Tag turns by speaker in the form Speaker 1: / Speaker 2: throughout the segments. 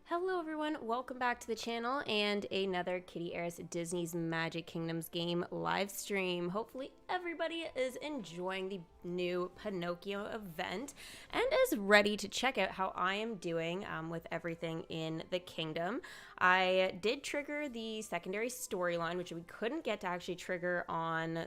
Speaker 1: Hello everyone, welcome back to the channel and another Kittyarris Disney's Magic Kingdoms game live stream. Hopefully everybody is enjoying the new Pinocchio event and is ready to check out how I am doing with everything in the kingdom. I did trigger the secondary storyline, which we couldn't get to actually trigger on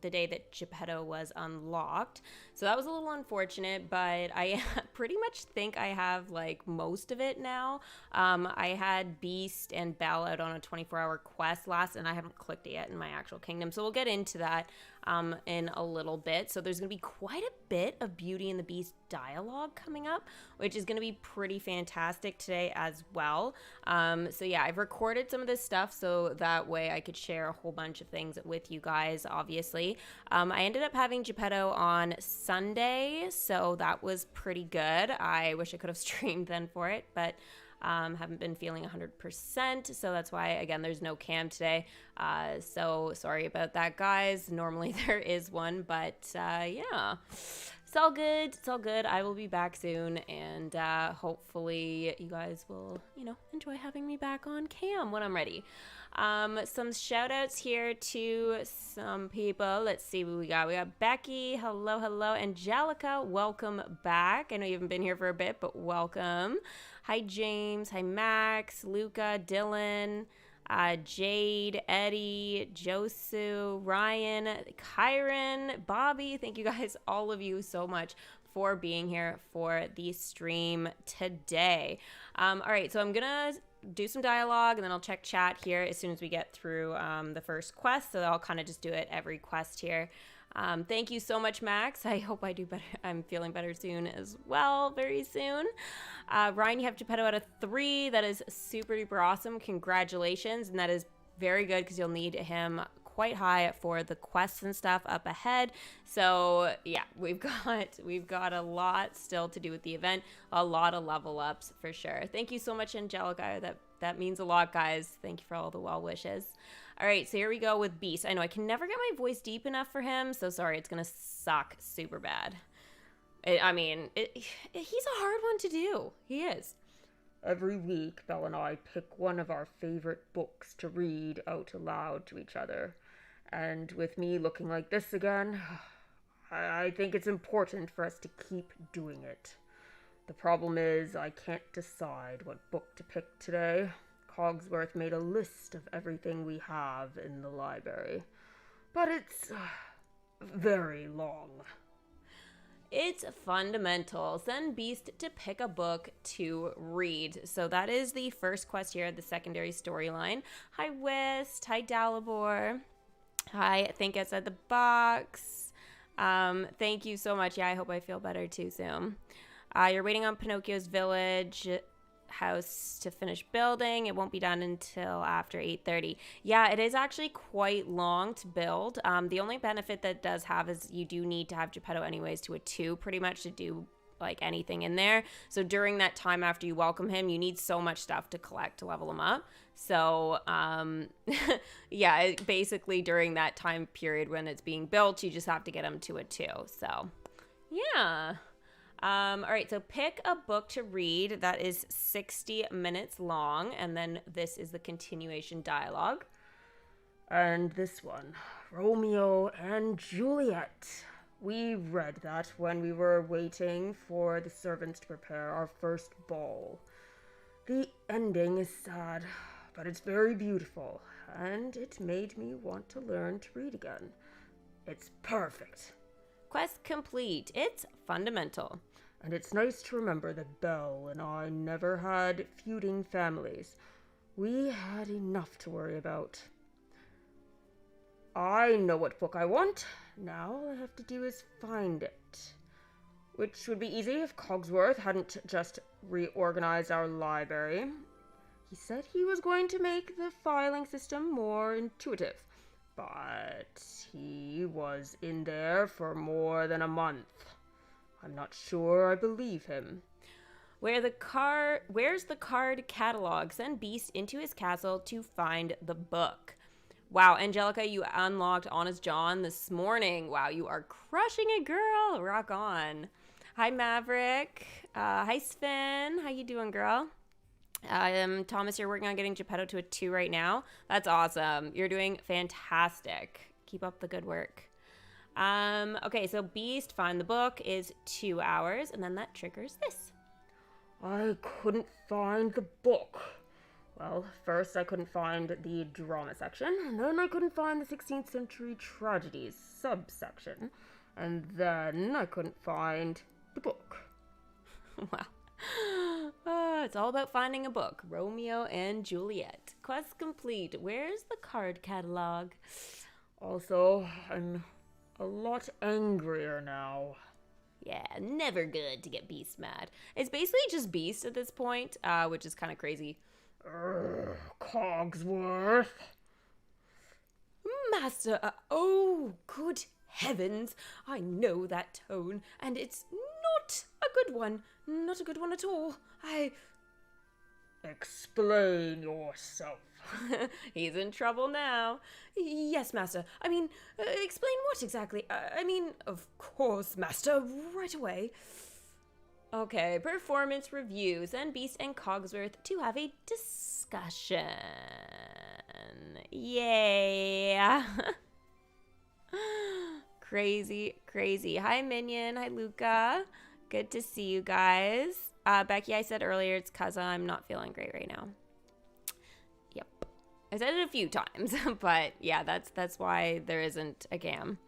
Speaker 1: the day that Geppetto was unlocked. So that was a little unfortunate, but I pretty much think I have like most of it now. I had Beast and Belle out on a 24-hour quest last, and I haven't clicked it yet in my actual kingdom. So we'll get into that in a little bit. So there's going to be quite a bit of Beauty and the Beast dialogue coming up, which is going to be pretty fantastic today as well. So yeah, I've recorded some of this stuff so that way I could share a whole bunch of things with you guys, obviously. I ended up having Geppetto on Sunday, so that was pretty good. I wish I could have streamed then for it, but haven't been feeling 100%, so that's why, again, there's no cam today. So sorry about that, guys. Normally there is one, but yeah. It's all good. It's all good. I will be back soon, and hopefully you guys will, enjoy having me back on cam when I'm ready. Some shout outs here to some people. Let's see what we got. We got Becky. Hello, hello. Angelica, welcome back. I know you haven't been here for a bit, but welcome. Hi, James. Hi, Max, Luca, Dylan, Jade, Eddie, Josu, Ryan, Kyron, Bobby. Thank you guys, all of you, so much for being here for the stream today. All right, so I'm gonna do some dialogue and then I'll check chat here as soon as we get through the first quest. So I'll kind of just do it every quest here. Thank you so much, Max. I hope I do better. I'm feeling better soon as well, very soon. Ryan, you have Geppetto out of 3. That is super duper awesome. Congratulations. And that is very good because you'll need him quite high for the quests and stuff up ahead. So yeah, we've got a lot still to do with the event. A lot of level ups for sure. Thank you so much, Angelica. That means a lot, guys. Thank you for all the well wishes. All right, so here we go with Beast. I know I can never get my voice deep enough for him, so sorry, it's gonna suck super bad. He's a hard one to do. He is.
Speaker 2: Every week, Belle and I pick one of our favorite books to read out aloud to each other. And with me looking like this again, I think it's important for us to keep doing it. The problem is I can't decide what book to pick today. Cogsworth made a list of everything we have in the library, but it's very long.
Speaker 1: It's fundamental. Send Beast to pick a book to read. So that is the first quest here, the secondary storyline. Hi, Wist. Hi, Dalibor. Hi, Think Outside the Box. Thank you so much. Yeah, I hope I feel better too soon. You're waiting on Pinocchio's village house to finish building. It won't be done until after 8:30. Yeah, it is actually quite long to build. The only benefit that it does have is you do need to have Geppetto anyways to a 2 pretty much to do like anything in there. So during that time after you welcome him, you need so much stuff to collect to level him up. So yeah, basically during that time period when it's being built, you just have to get him to a 2. So yeah. All right, so pick a book to read that is 60 minutes long, and then this is the continuation dialogue.
Speaker 2: And this one, Romeo and Juliet. We read that when we were waiting for the servants to prepare our first ball. The ending is sad, but it's very beautiful, and it made me want to learn to read again. It's perfect.
Speaker 1: Quest complete. It's fundamental.
Speaker 2: And it's nice to remember that Belle and I never had feuding families. We had enough to worry about. I know what book I want. Now all I have to do is find it. Which would be easy if Cogsworth hadn't just reorganized our library. He said he was going to make the filing system more intuitive. But he was in there for more than a month. I'm not sure I believe him.
Speaker 1: Where's the card catalog? Send Beast into his castle to find the book. Wow, Angelica, you unlocked Honest John this morning. Wow, you are crushing it, girl. Rock on. Hi, Maverick. Hi, Sven. How you doing, girl? Thomas, you're working on getting Geppetto to a 2 right now. That's awesome. You're doing fantastic. Keep up the good work. Okay, so Beast, find the book, is 2 hours, and then that triggers this.
Speaker 2: I couldn't find the book. Well, first I couldn't find the drama section, and then I couldn't find the 16th century tragedies subsection, and then I couldn't find the book.
Speaker 1: Wow. It's all about finding a book. Romeo and Juliet. Quest complete. Where's the card catalog?
Speaker 2: Also, I'm a lot angrier now.
Speaker 1: Yeah, never good to get Beast mad. It's basically just Beast at this point, which is kind of crazy.
Speaker 2: Cogsworth.
Speaker 1: Master, oh, good heavens. I know that tone, and it's not a good one. Not a good one at all.
Speaker 2: Explain yourself.
Speaker 1: He's in trouble now. Yes, Master. I mean, explain what exactly? Of course, Master, right away. Okay, performance reviews, and Beast and Cogsworth to have a discussion. Yeah. Crazy, crazy. Hi, Minion. Hi, Luca. Good to see you guys. Becky, I said earlier it's because I'm not feeling great right now. Yep. I said it a few times, but yeah, that's why there isn't a cam.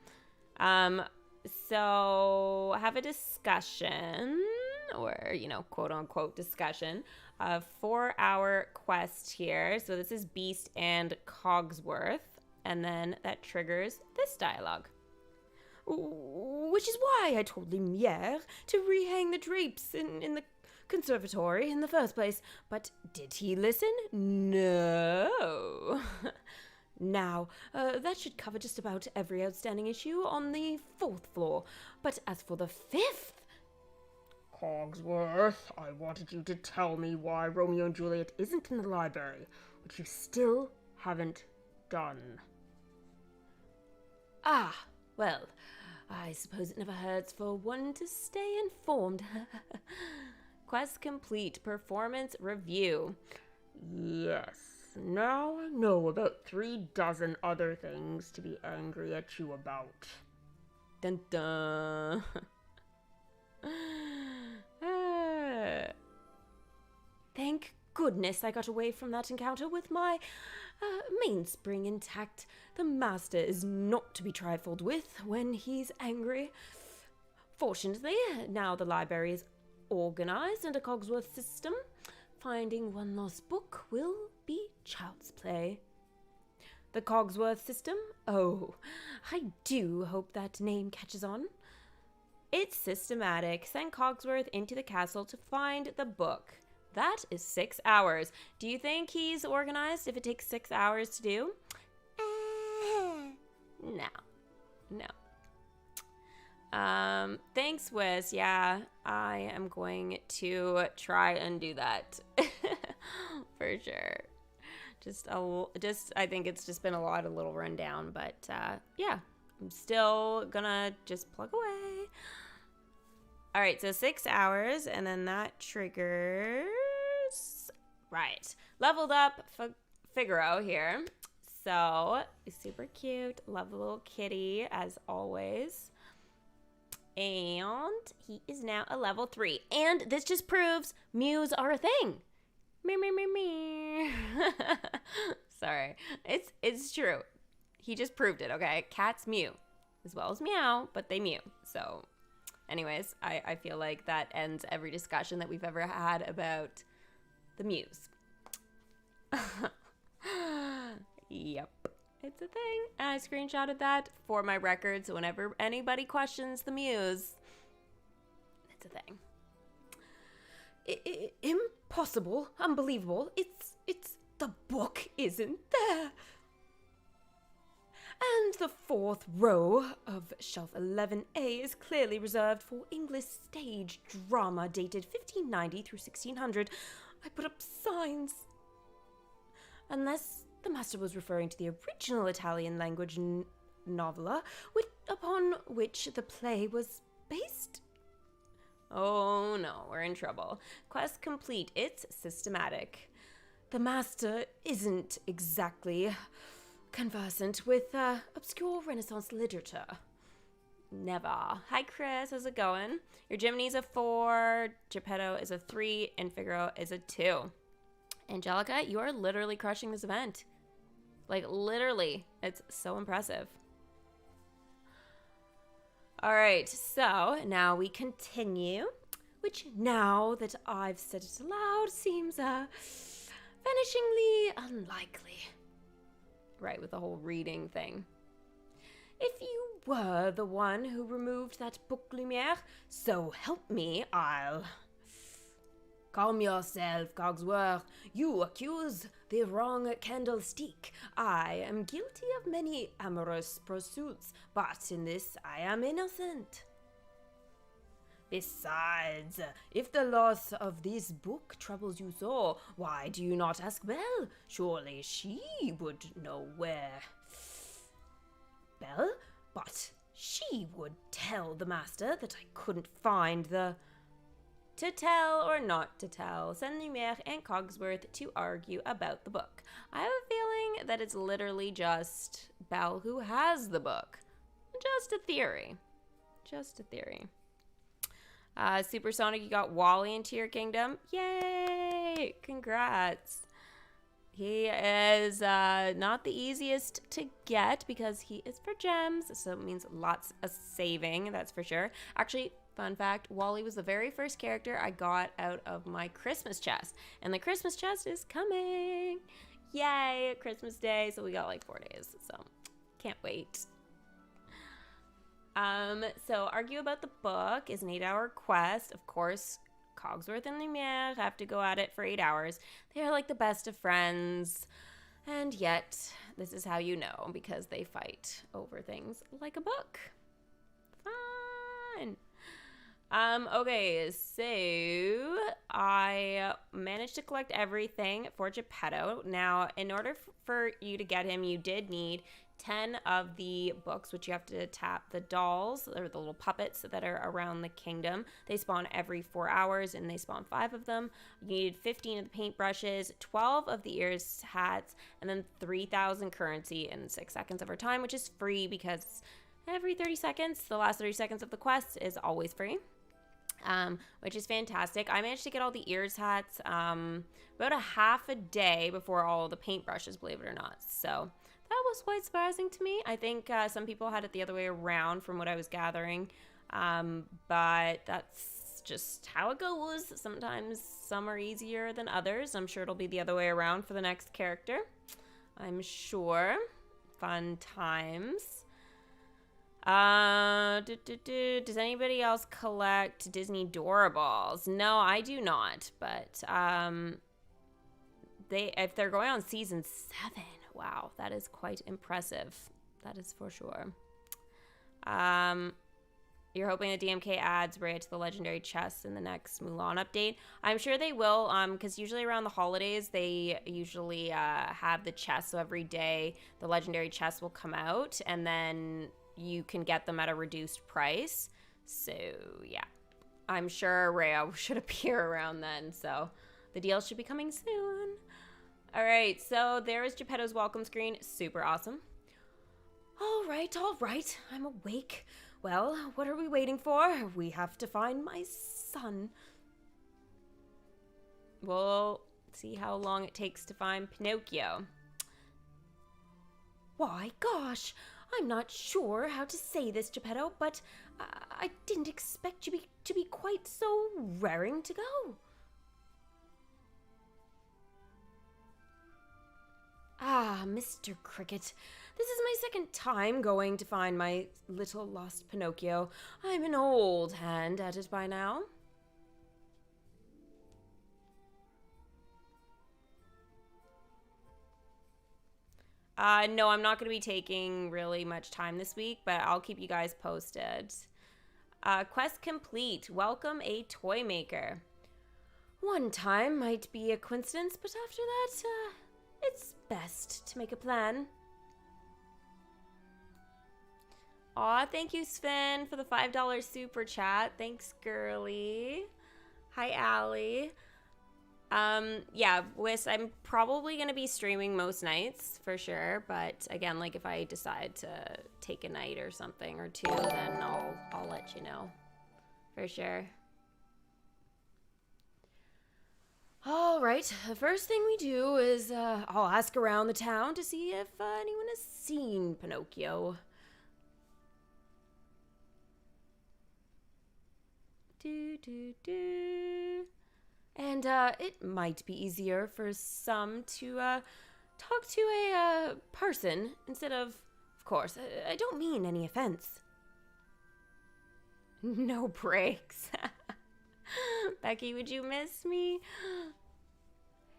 Speaker 1: So have a discussion, or, quote unquote discussion, a 4-hour quest here. So this is Beast and Cogsworth, and then that triggers this dialogue. Which is why I told Lumiere to rehang the drapes in the conservatory in the first place. But did he listen? No. Now, that should cover just about every outstanding issue on the 4th floor. But as for the 5th...
Speaker 2: Cogsworth, I wanted you to tell me why Romeo and Juliet isn't in the library, which you still haven't done.
Speaker 1: Ah, well, I suppose it never hurts for one to stay informed. Quest complete. Performance review.
Speaker 2: Yes. Now I know about 36 other things to be angry at you about.
Speaker 1: Dun dun. Thank goodness I got away from that encounter with my mainspring intact. The Master is not to be trifled with when he's angry. Fortunately, now the library is organized under Cogsworth's system. Finding one lost book will be child's play. The Cogsworth system? Oh, I do hope that name catches on. It's systematic. Send Cogsworth into the castle to find the book. That is 6 hours. Do you think he's organized if it takes 6 hours to do? No. Thanks, Wiz. Yeah, I am going to try and do that. For sure. I think it's just been a lot of little rundown, but yeah, I'm still gonna just plug away. All right, so 6 hours, and then that triggers, right, leveled up Figaro here. So super cute, love the little kitty as always. And he is now a level 3. And this just proves mews are a thing. Me. Sorry. It's true. He just proved it, okay? Cats mew. As well as meow, but they mew. So, anyways, I feel like that ends every discussion that we've ever had about the mews. Yep. It's a thing. And I screenshotted that for my record, so whenever anybody questions the muse, it's a thing. Impossible. Unbelievable. It's the book isn't there. And the 4th row of shelf 11A is clearly reserved for English stage drama dated 1590 through 1600. I put up signs. Unless the Master was referring to the original Italian language novella upon which the play was based. Oh no, we're in trouble. Quest complete. It's systematic. The master isn't exactly conversant with obscure Renaissance literature. Never. Hi, Chris. How's it going? Your Jiminy's a 4, Geppetto is a 3, and Figaro is a 2. Angelica, you are literally crushing this event. Like, literally. It's so impressive. All right, so now we continue, which now that I've said it aloud seems vanishingly unlikely. Right, with the whole reading thing. If you were the one who removed that book, Lumiere, so help me, I'll... Calm yourself, Cogsworth. You accuse the wrong candlestick. I am guilty of many amorous pursuits, but in this I am innocent. Besides, if the loss of this book troubles you so, why do you not ask Belle? Surely she would know where. Belle? But she would tell the master that I couldn't find the... To tell or not to tell, send Lumiere and Cogsworth to argue about the book. I have a feeling that it's literally just Belle who has the book. Just a theory. Just a theory. Supersonic, you got Wally into your kingdom. Yay! Congrats. He is not the easiest to get because he is for gems, so it means lots of saving, that's for sure. Actually, fun fact, Wally was the very first character I got out of my Christmas chest, and the Christmas chest is coming. Yay, Christmas Day, so we got like 4 days, so can't wait. So argue about the book is an 8-hour quest. Of course, Cogsworth and Lumiere have to go at it for 8 hours. They're like the best of friends. And yet, this is how you know, because they fight over things like a book. Fine. Okay, so I managed to collect everything for Geppetto. Now, in order for you to get him, you did need 10 of the books, which you have to tap the dolls, or the little puppets that are around the kingdom. They spawn every 4 hours, and they spawn 5 of them. You needed 15 of the paintbrushes, 12 of the ears hats, and then 3,000 currency in 6 seconds of our time, which is free because every 30 seconds, the last 30 seconds of the quest is always free. Which is fantastic. I managed to get all the ears hats about a half a day before all the paintbrushes, believe it or not. So that was quite surprising to me. I think some people had it the other way around from what I was gathering, but that's just how it goes. Sometimes some are easier than others. I'm sure it'll be the other way around for the next character. I'm sure. Fun times. Does anybody else collect Disney Doorables? No, I do not, but if they're going on season 7, wow, that is quite impressive. That is for sure. You're hoping the DMK adds Rhea to the legendary chests in the next Mulan update. I'm sure they will, because usually around the holidays, they usually have the chests, so every day the legendary chests will come out, and then you can get them at a reduced price. So yeah, I'm sure Rhea should appear around then, so the deal should be coming soon. All right, so there is Geppetto's welcome screen. Super awesome. All right, I'm awake. Well, what are we waiting for? We have to find my son. We'll see how long it takes to find Pinocchio. Why, gosh, I'm not sure how to say this, Geppetto, but I didn't expect you to be quite so raring to go. Ah, Mr. Cricket, this is my second time going to find my little lost Pinocchio. I'm an old hand at it by now. No, I'm not going to be taking really much time this week, but I'll keep you guys posted. Quest complete. Welcome a toy maker. One time might be a coincidence, but after that, it's best to make a plan. Aw, thank you, Sven, for the $5 super chat. Thanks, girly. Hi, Allie. Yeah, Wiss, I'm probably going to be streaming most nights for sure. But again, like if I decide to take a night or something or two, then I'll let you know for sure. All right, the first thing we do is I'll ask around the town to see if anyone has seen Pinocchio. And it might be easier for some to talk to a person instead of course, I don't mean any offense. No breaks. Becky, would you miss me?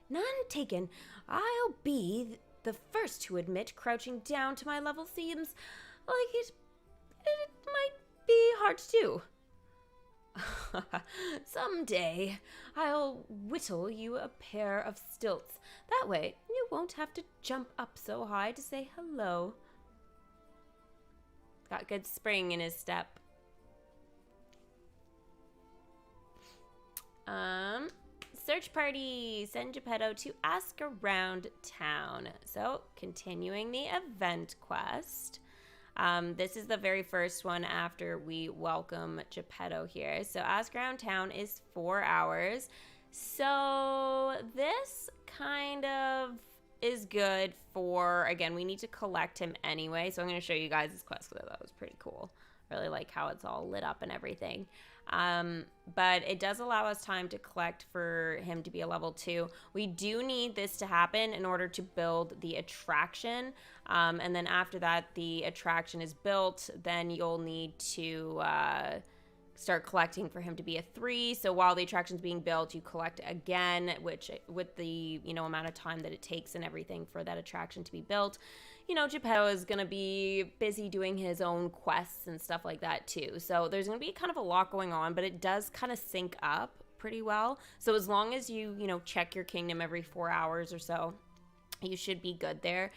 Speaker 1: None taken. I'll be the first to admit crouching down to my level seems like it might be hard to do. Someday, I'll whittle you a pair of stilts. That way, you won't have to jump up so high to say hello. Got good spring in his step. Search party. Send Geppetto to ask around town. So, continuing the event quest. This is the very first one after we welcome Geppetto here. So ask around town is 4 hours. So this kind of is good for, again, we need to collect him anyway. So I'm going to show you guys this quest because I thought it was pretty cool. Really like how it's all lit up and everything. But it does allow us time to collect for him to be a level 2. We do need this to happen in order to build the attraction. And then after that, the attraction is built, then you'll need to start collecting for him to be a 3. So while the attraction's being built, you collect again, which with the, amount of time that it takes and everything for that attraction to be built, Geppetto is going to be busy doing his own quests and stuff like that too. So there's going to be kind of a lot going on, but it does kind of sync up pretty well. So as long as you, check your kingdom every 4 hours or so, you should be good there.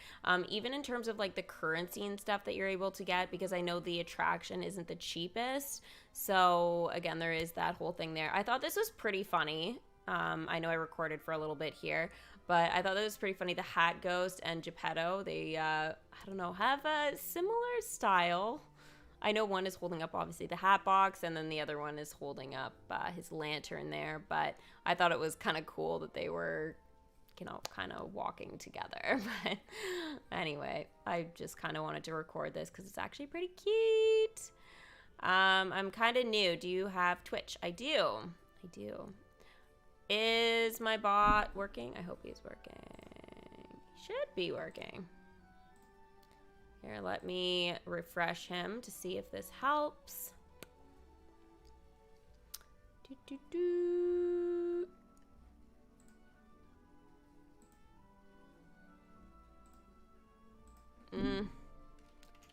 Speaker 1: Even in terms of like the currency and stuff that you're able to get, because I know the attraction isn't the cheapest. So again, there is that whole thing there. I thought this was pretty funny. I know I recorded for a little bit here, but I thought that was pretty funny. The Hat Ghost and Geppetto, they, I don't know, have a similar style. I know one is holding up, obviously, the hat box, and then the other one is holding up his lantern there. But I thought it was kind of cool that they were, kind of walking together. But anyway, I just kind of wanted to record this because it's actually pretty cute. I'm kind of new. Do you have Twitch? I do. Is my bot working? I hope he's working. He should be working. Here, let me refresh him to see if this helps.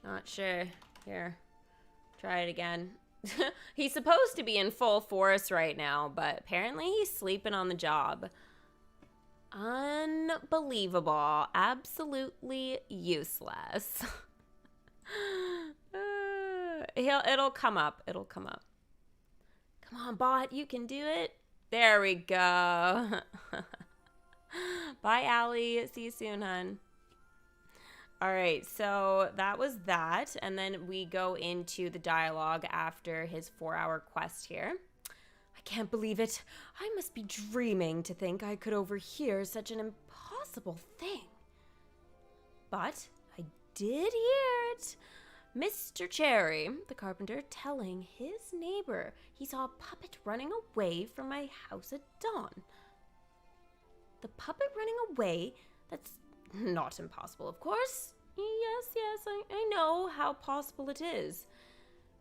Speaker 1: Not sure. Here, try it again. He's supposed to be in full force right now, but apparently he's sleeping on the job. Unbelievable. Absolutely useless. It'll come up. Come on, bot. You can do it. There we go. Bye, Allie. See you soon, hun. All right, so that was that. And then we go into the dialogue after his 4-hour quest here. I can't believe it. I must be dreaming to think I could overhear such an impossible thing. But I did hear it. Mr. Cherry, the carpenter, telling his neighbor he saw a puppet running away from my house at dawn. The puppet running away? That's not impossible, of course. Yes, I know how possible it is.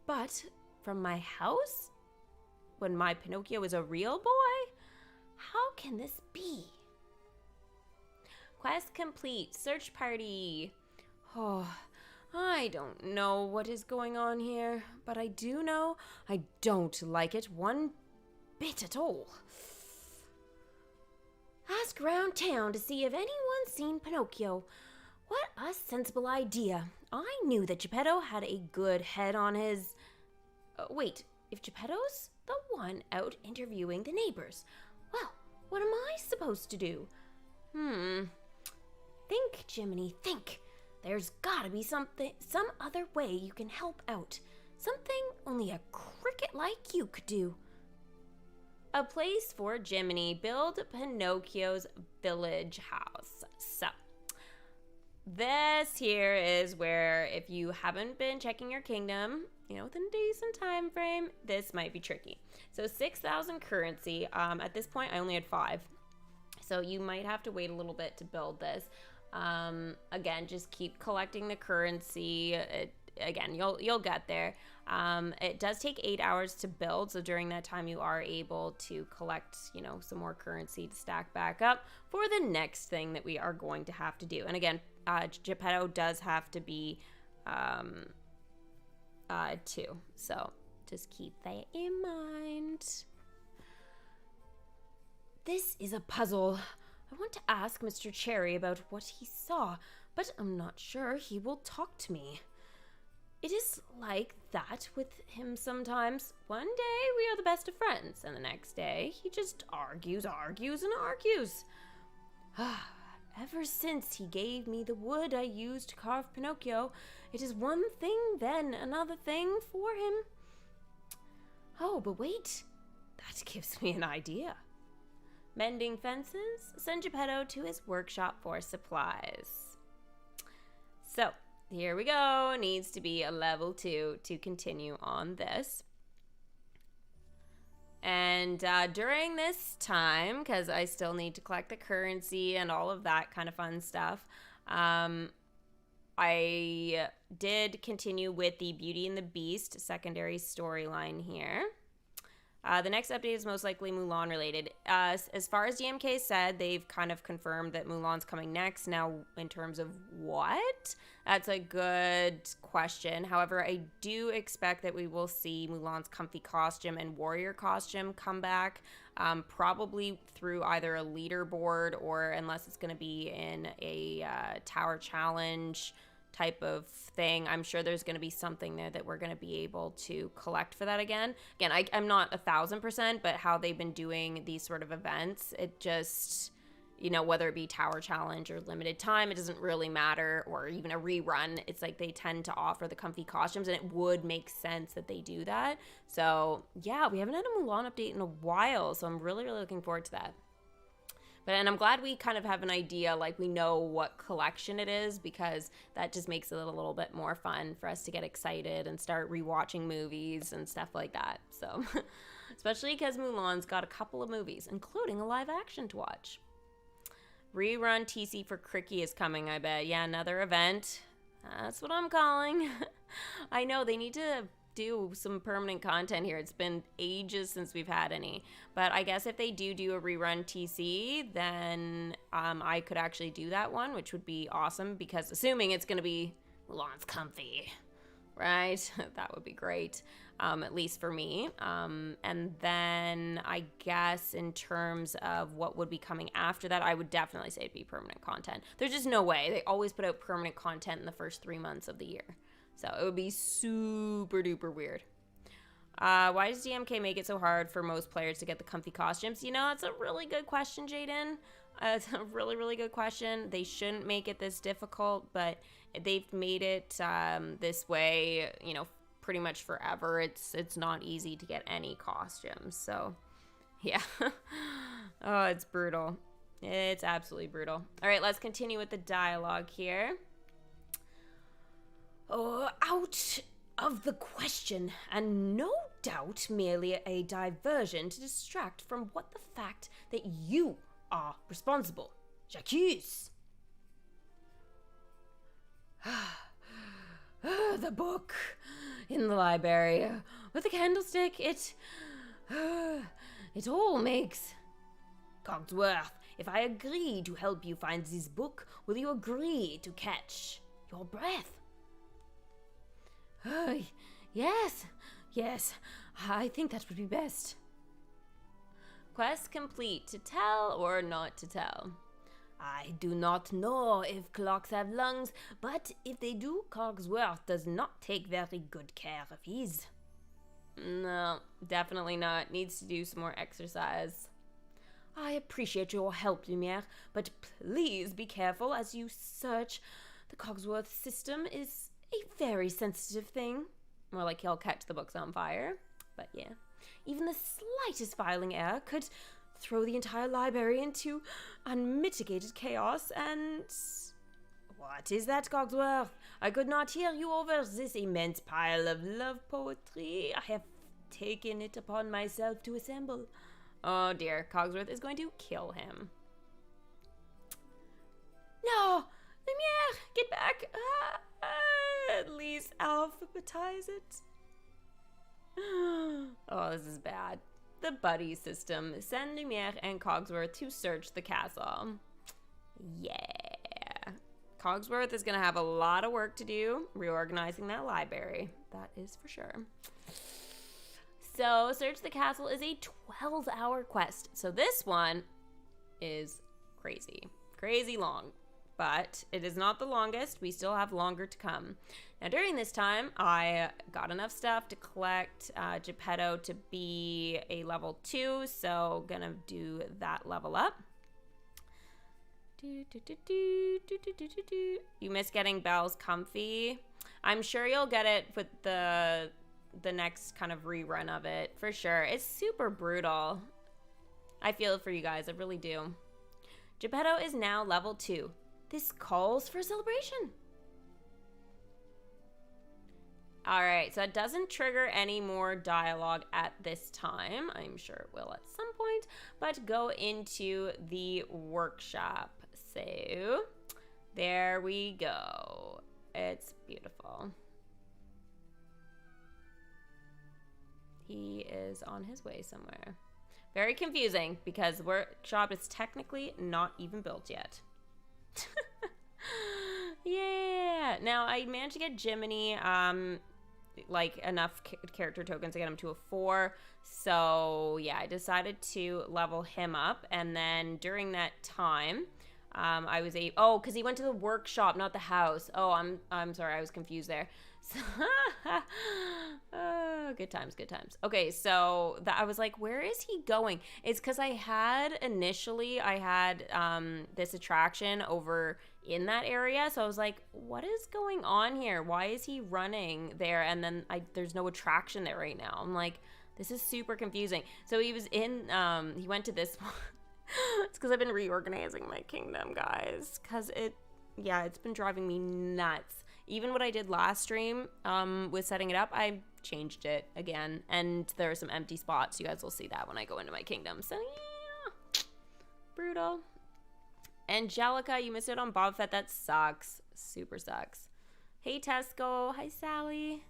Speaker 1: But from my house? When my Pinocchio is a real boy? How can this be? Quest complete. Search party. Oh, I don't know what is going on here, but I do know I don't like it one bit at all. Ask around town to see if anyone's seen Pinocchio. What a sensible idea. I knew that Geppetto had a good head on his... wait, if Geppetto's the one out interviewing the neighbors, well, what am I supposed to do? Think, Jiminy, think. There's gotta be some other way you can help out. Something only a cricket like you could do. A place for Jiminy. Build Pinocchio's village house. So, this here is where if you haven't been checking your kingdom, within a decent time frame, this might be tricky. So 6,000 currency. At this point, I only had 5. So you might have to wait a little bit to build this. Again, just keep collecting the currency. Again, you'll get there. It does take 8 hours to build, so during that time you are able to collect, some more currency to stack back up for the next thing that we are going to have to do. And again, Geppetto does have to be 2, so just keep that in mind. This is a puzzle. I want to ask Mr. Cherry about what he saw, but I'm not sure he will talk to me. It is like that with him sometimes. One day we are the best of friends, and the next day he just argues. Ever since he gave me the wood I used to carve Pinocchio, it is one thing, then another thing for him. Oh, but wait, that gives me an idea. Mending fences, send Geppetto to his workshop for supplies. So, here we go. Needs to be a level 2 to continue on this. And during this time, because I still need to collect the currency and all of that kind of fun stuff, I did continue with the Beauty and the Beast secondary storyline here. The next update is most likely Mulan related. As far as DMK said, they've kind of confirmed that Mulan's coming next. Now, in terms of what? That's a good question. However, I do expect that we will see Mulan's comfy costume and warrior costume come back, probably through either a leaderboard or, unless it's going to be in a tower challenge type of thing, I'm sure there's going to be something there that we're going to be able to collect for that again. Again, I'm not 1,000%, but how they've been doing these sort of events, it just, whether it be tower challenge or limited time, it doesn't really matter, or even a rerun. It's like they tend to offer the comfy costumes, and it would make sense that they do that. So yeah, we haven't had a Mulan update in a while, so I'm really, really looking forward to that. And I'm glad we kind of have an idea, like we know what collection it is, because that just makes it a little bit more fun for us to get excited and start rewatching movies and stuff like that. So, especially because Mulan's got a couple of movies, including a live action to watch. Rerun TC for Cricky is coming, I bet. Yeah, another event. That's what I'm calling. I know they need to do some permanent content here. It's been ages since we've had any, but I guess if they do a rerun TC, then I could actually do that one, which would be awesome, because assuming it's going to be Mulan's comfy, right? That would be great, at least for me. And then I guess in terms of what would be coming after that, I would definitely say it'd be permanent content. There's just no way. They always put out permanent content in the first 3 months of the year. So it would be super duper weird. Why does DMK make it so hard for most players to get the comfy costumes? That's a really good question, Jaden. It's a really, really good question. They shouldn't make it this difficult, but they've made it this way, pretty much forever. It's not easy to get any costumes. So, yeah. Oh, it's brutal. It's absolutely brutal. All right, let's continue with the dialogue here. Oh, out of the question, and no doubt merely a diversion to distract from what the fact that you are responsible. J'accuse. The book in the library with the candlestick, it all makes... Cogsworth, if I agree to help you find this book, will you agree to catch your breath? Yes, I think that would be best. Quest complete. To tell or not to tell? I do not know if clocks have lungs, but if they do, Cogsworth does not take very good care of his. No, definitely not. Needs to do some more exercise. I appreciate your help, Lumiere, but please be careful as you search. The Cogsworth system is a very sensitive thing. More like he'll catch the books on fire. But yeah, even the slightest filing error could throw the entire library into unmitigated chaos and... What is that, Cogsworth? I could not hear you over this immense pile of love poetry I have taken it upon myself to assemble. Oh dear, Cogsworth is going to kill him. No! Lumiere, get back! At least alphabetize it. Oh, this is bad. The buddy system. Send Lumiere and Cogsworth to search the castle. Yeah. Cogsworth is going to have a lot of work to do reorganizing that library. That is for sure. So, search the castle is a 12-hour quest. So this one is crazy. Crazy long. But it is not the longest. We still have longer to come. Now, during this time, I got enough stuff to collect Geppetto to be a level 2. So, gonna do that level up. You miss getting Belle's comfy. I'm sure you'll get it with the next kind of rerun of it, for sure. It's super brutal. I feel for you guys, I really do. Geppetto is now level 2. This calls for a celebration. Alright, so it doesn't trigger any more dialogue at this time. I'm sure it will at some point. But go into the workshop. So, there we go. It's beautiful. He is on his way somewhere. Very confusing because the workshop is technically not even built yet. Yeah. Now I managed to get Jiminy like enough character tokens to get him to a 4. So yeah, I decided to level him up, and then during that time, I was because he went to the workshop, not the house. Oh, I'm sorry, I was confused there. So, good times, good times. Okay, so I was like, where is he going? It's because I had this attraction over in that area, so I was like, what is going on here? Why is he running there? And then there's no attraction there right now. I'm like, this is super confusing. So he was in, he went to this one. It's because I've been reorganizing my kingdom, guys, because it's been driving me nuts. Even what I did last stream with setting it up, I changed it again. And there are some empty spots. You guys will see that when I go into my kingdom. So, yeah. Brutal. Angelica, you missed it on Boba Fett. That sucks. Super sucks. Hey, Tesco. Hi, Sally.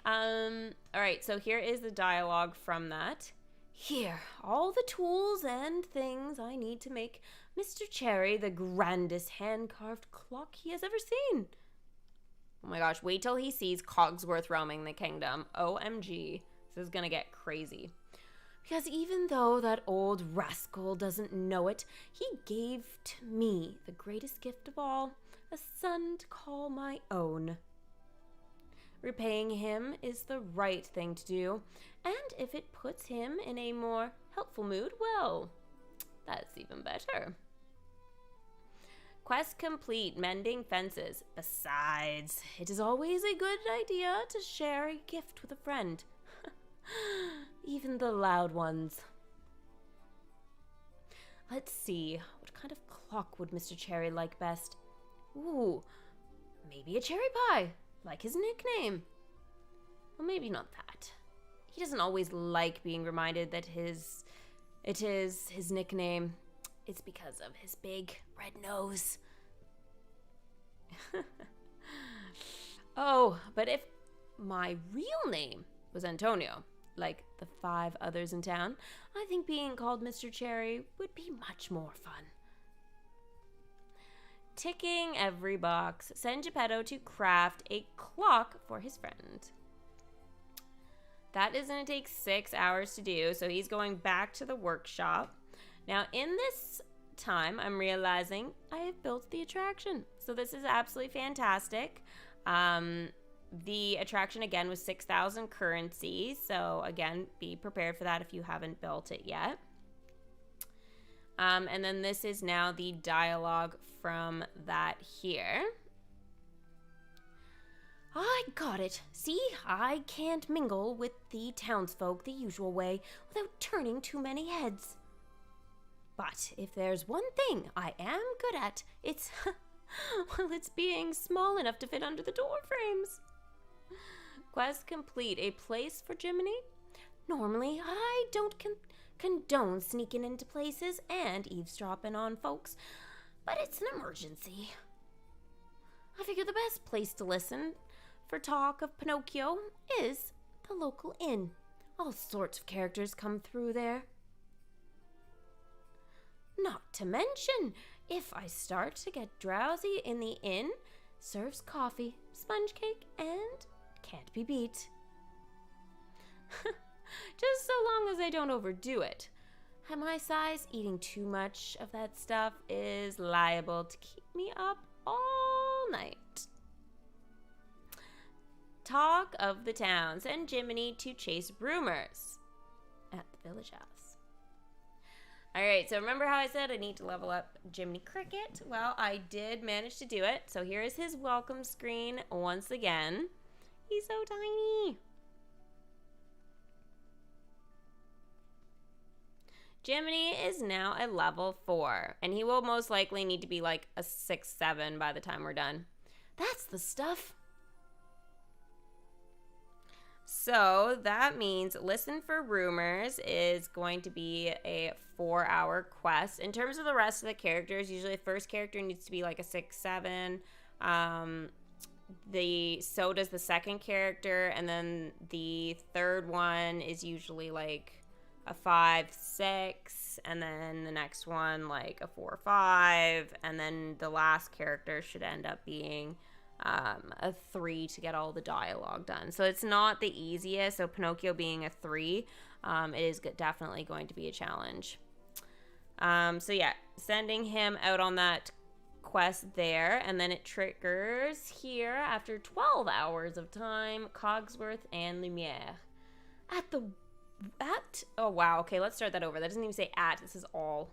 Speaker 1: All right, so here is the dialogue from that. Here, all the tools and things I need to make Mr. Cherry the grandest hand-carved clock he has ever seen. Oh my gosh, wait till he sees Cogsworth roaming the kingdom. OMG, this is gonna get crazy. Because even though that old rascal doesn't know it, he gave to me the greatest gift of all, a son to call my own. Repaying him is the right thing to do, and if it puts him in a more helpful mood, well, that's even better. Quest complete, mending fences. Besides, it is always a good idea to share a gift with a friend. Even the loud ones. Let's see, what kind of clock would Mr. Cherry like best? Ooh, maybe a cherry pie, like his nickname. Well, maybe not that. He doesn't always like being reminded that it is his nickname. It's because of his big red nose. Oh, but if my real name was Antonio, like the 5 others in town, I think being called Mr. Cherry would be much more fun. Ticking every box. Send Geppetto to craft a clock for his friend. That is going to take 6 hours to do, so he's going back to the workshop. Now, in this time, I'm realizing I have built the attraction. So this is absolutely fantastic. The attraction, again, was 6,000 currency. So, again, be prepared for that if you haven't built it yet. And then this is now the dialogue from that here. I got it. See, I can't mingle with the townsfolk the usual way without turning too many heads. But if there's one thing I am good at, it's, well, it's being small enough to fit under the door frames. Quest complete. A place for Jiminy? Normally, I don't condone sneaking into places and eavesdropping on folks, but it's an emergency. I figure the best place to listen for talk of Pinocchio is the local inn. All sorts of characters come through there. Not to mention, if I start to get drowsy in the inn, serves coffee, sponge cake, and can't be beat. Just so long as I don't overdo it. At my size, eating too much of that stuff is liable to keep me up all night. Talk of the town. Send Jiminy to chase rumors at the village house. Alright, so remember how I said I need to level up Jiminy Cricket? Well, I did manage to do it. So here is his welcome screen once again. He's so tiny. Jiminy is now a level 4, and he will most likely need to be like a 6-7 by the time we're done. That's the stuff. So that means Listen for Rumors is going to be a 4-hour quest. In terms of the rest of the characters, usually the first character needs to be like a 6-7. So does the second character, and then the third one is usually like a 5-6, and then the next one like a 4-5, and then the last character should end up being a 3 to get all the dialogue done. So it's not the easiest. So Pinocchio being a 3, it is definitely going to be a challenge. So yeah, sending him out on that quest there, and then it triggers here after 12 hours of time, Cogsworth and Lumiere. Oh wow, okay, let's start that over. That doesn't even say at, this is all.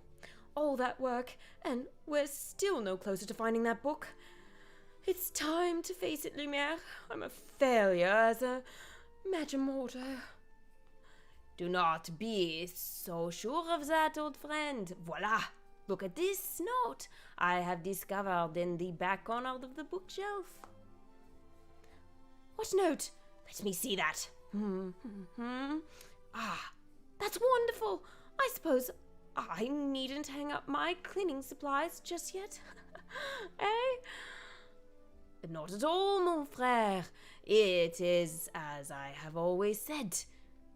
Speaker 1: All that work, and we're still no closer to finding that book. It's time to face it, Lumiere. I'm a failure as a magimortar. Do not be so sure of that, old friend. Voila! Look at this note I have discovered in the back corner of the bookshelf. What note? Let me see that. Ah, that's wonderful. I suppose I needn't hang up my cleaning supplies just yet. Eh? Not at all, mon frère. It is as I have always said.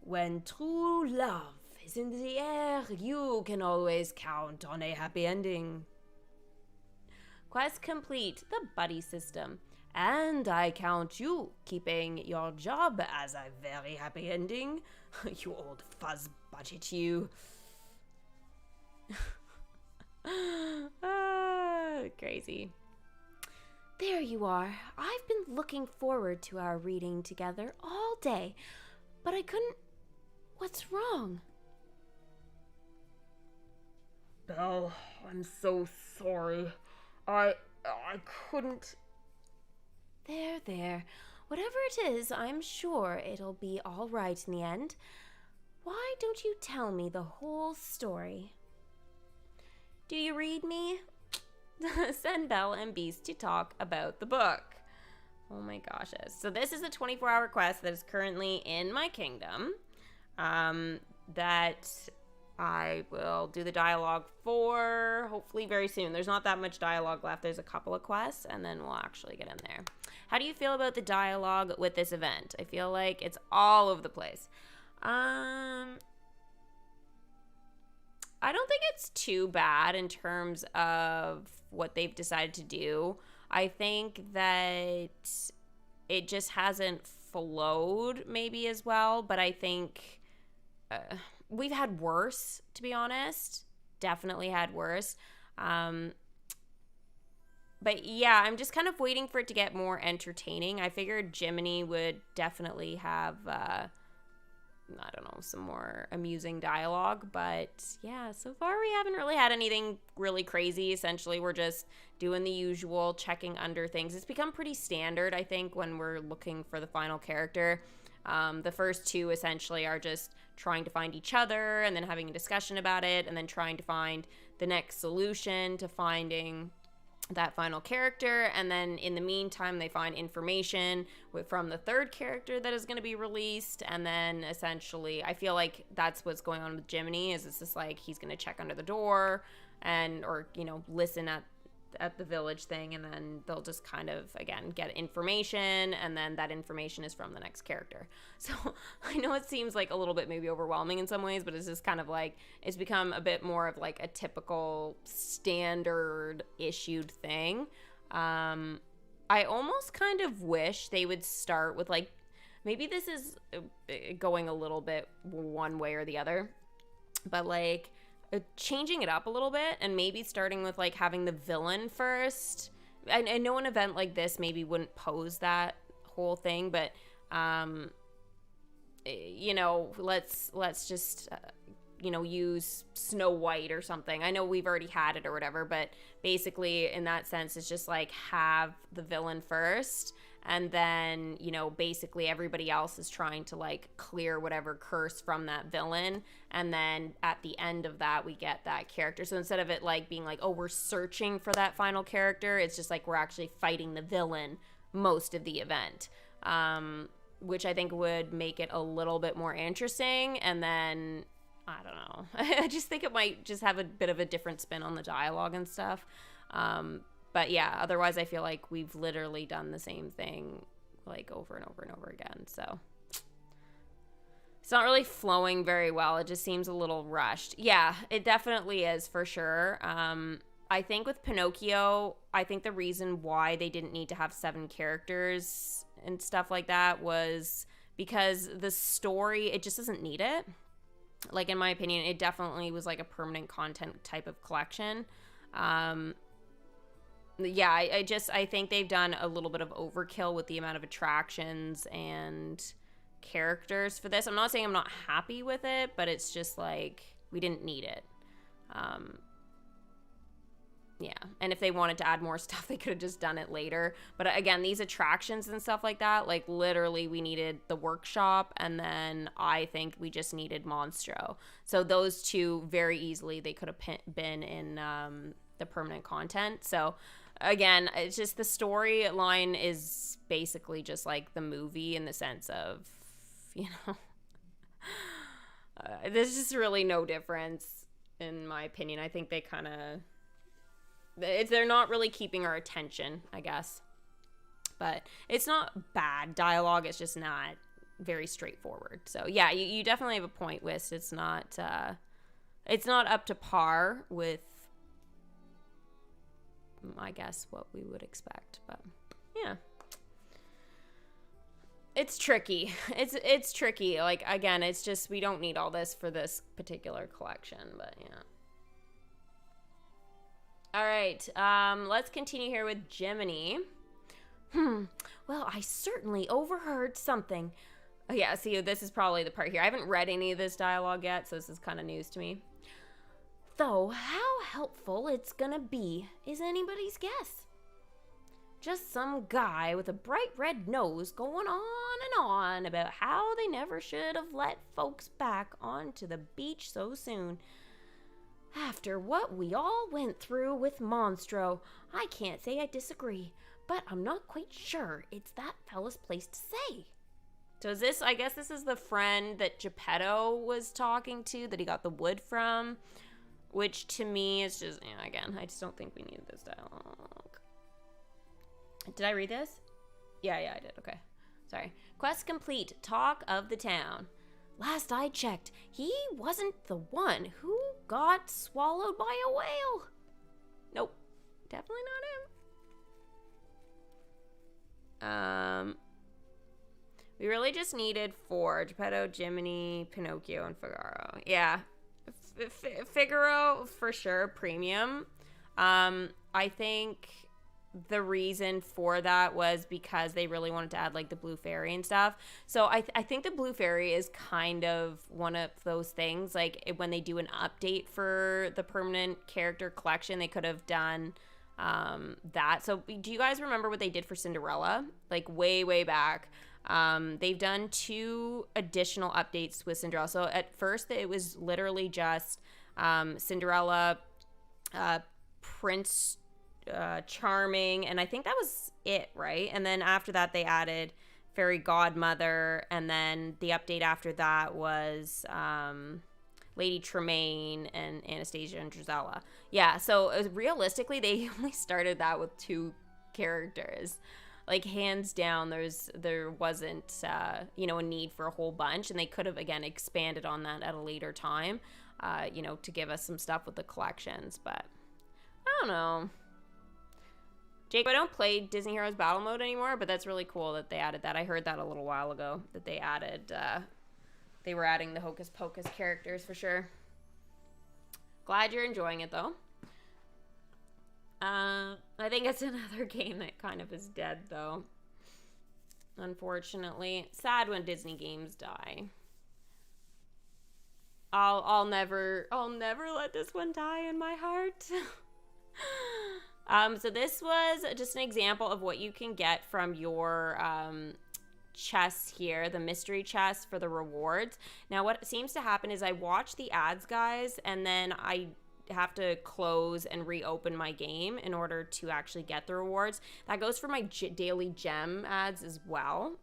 Speaker 1: When true love is in the air, you can always count on a happy ending. Quest complete, the buddy system. And I count you keeping your job as a very happy ending. You old fuzz budget, you. Crazy. There you are. I've been looking forward to our reading together all day, but I couldn't... What's wrong?
Speaker 2: Belle, I'm so sorry. I couldn't...
Speaker 1: There. Whatever it is, I'm sure it'll be all right in the end. Why don't you tell me the whole story? Do you read me? Send Belle and Beast to talk about the book. Oh my gosh. So this is a 24-hour quest that is currently in my kingdom. That I will do the dialogue for hopefully very soon. There's not that much dialogue left. There's a couple of quests, and then we'll actually get in there. How do you feel about the dialogue with this event? I feel like it's all over the place. I don't think it's too bad in terms of what they've decided to do. I think that it just hasn't flowed maybe as well, but I think we've had worse, to be honest. Definitely had worse. But yeah, I'm just kind of waiting for it to get more entertaining. I figured Jiminy would definitely have, I don't know, some more amusing dialogue. But yeah, so far we haven't really had anything really crazy. Essentially, we're just doing the usual, checking under things. It's become pretty standard, I think, when we're looking for the final character. The first two essentially are just trying to find each other and then having a discussion about it and then trying to find the next solution to finding that final character, and then in the meantime they find information from the third character that is going to be released, and then essentially I feel like that's what's going on with Jiminy. Is it's just like he's going to check under the door and or listen at the village thing, and then they'll just kind of again get information, and then that information is from the next character. So I know it seems like a little bit maybe overwhelming in some ways, but it's just kind of like it's become a bit more of like a typical standard issued thing. I almost kind of wish they would start with like, maybe this is going a little bit one way or the other, but like changing it up a little bit and maybe starting with like having the villain first. I know an event like this maybe wouldn't pose that whole thing, but let's just use Snow White or something. I know we've already had it or whatever, but basically in that sense it's just like have the villain first, and then basically everybody else is trying to like clear whatever curse from that villain, and then at the end of that we get that character. So instead of it like being like, oh, we're searching for that final character, it's just like we're actually fighting the villain most of the event, which I think would make it a little bit more interesting. And then I don't know, I just think it might just have a bit of a different spin on the dialogue and stuff. But yeah, otherwise I feel like we've literally done the same thing like over and over and over again. So it's not really flowing very well. It just seems a little rushed. Yeah, it definitely is for sure. I think with Pinocchio, I think the reason why they didn't need to have 7 characters and stuff like that was because the story, it just doesn't need it. Like, in my opinion, it definitely was like a permanent content type of collection. Yeah, I think they've done a little bit of overkill with the amount of attractions and characters for this. I'm not saying I'm not happy with it, but it's just like we didn't need it. Yeah, and if they wanted to add more stuff, they could have just done it later. But again, these attractions and stuff like that, like literally we needed the workshop, and then I think we just needed Monstro. So those two very easily, they could have been in the permanent content. So again, it's just the storyline is basically just like the movie in the sense of, there's just really no difference in my opinion. I think they kind of, they're not really keeping our attention, I guess. But it's not bad dialogue, it's just not very straightforward. So yeah, you definitely have a point, Wist. It's not up to par with, I guess, what we would expect. But yeah, it's tricky. It's tricky. Like, again, it's just we don't need all this for this particular collection. But yeah. All right, let's continue here with Jiminy. Well, I certainly overheard something. Oh, yeah, see, this is probably the part here. I haven't read any of this dialogue yet, so this is kind of news to me. Though how helpful it's gonna be is anybody's guess. Just some guy with a bright red nose going on and on about how they never should have let folks back onto the beach so soon. After what we all went through with Monstro, I can't say I disagree, but I'm not quite sure it's that fella's place to say. So is this, I guess this is the friend that Geppetto was talking to, that he got the wood from, which to me is just, again, I just don't think we needed this dialogue. Did I read this? Yeah, I did. Okay. Sorry. Quest complete. Talk of the town. Last I checked, he wasn't the one who got swallowed by a whale. Nope. Definitely not him. We really just needed 4. Geppetto, Jiminy, Pinocchio, and Figaro. Yeah. Figaro, for sure, premium. I think the reason for that was because they really wanted to add like the blue fairy and stuff. So I think the blue fairy is kind of one of those things. Like when they do an update for the permanent character collection, they could have done that. So do you guys remember what they did for Cinderella? Like way back. They've done 2 additional updates with Cinderella. So at first it was literally just Cinderella, Prince Charming, and I think that was it, right? And then after that they added Fairy Godmother, and then the update after that was Lady Tremaine and Anastasia and Drizella. Yeah, so realistically they only started that with 2 characters. Like hands down, there wasn't a need for a whole bunch, and they could have again expanded on that at a later time, to give us some stuff with the collections. But I don't know, Jake. I don't play Disney Heroes Battle Mode anymore, but that's really cool that they added that. I heard that a little while ago that they added. They were adding the Hocus Pocus characters for sure. Glad you're enjoying it though. I think it's another game that kind of is dead though. Unfortunately, sad when Disney games die. I'll never let this one die in my heart. So this was just an example of what you can get from your chest here, the mystery chest for the rewards. Now what seems to happen is I watch the ads, guys, and then I have to close and reopen my game in order to actually get the rewards. That goes for my daily gem ads as well.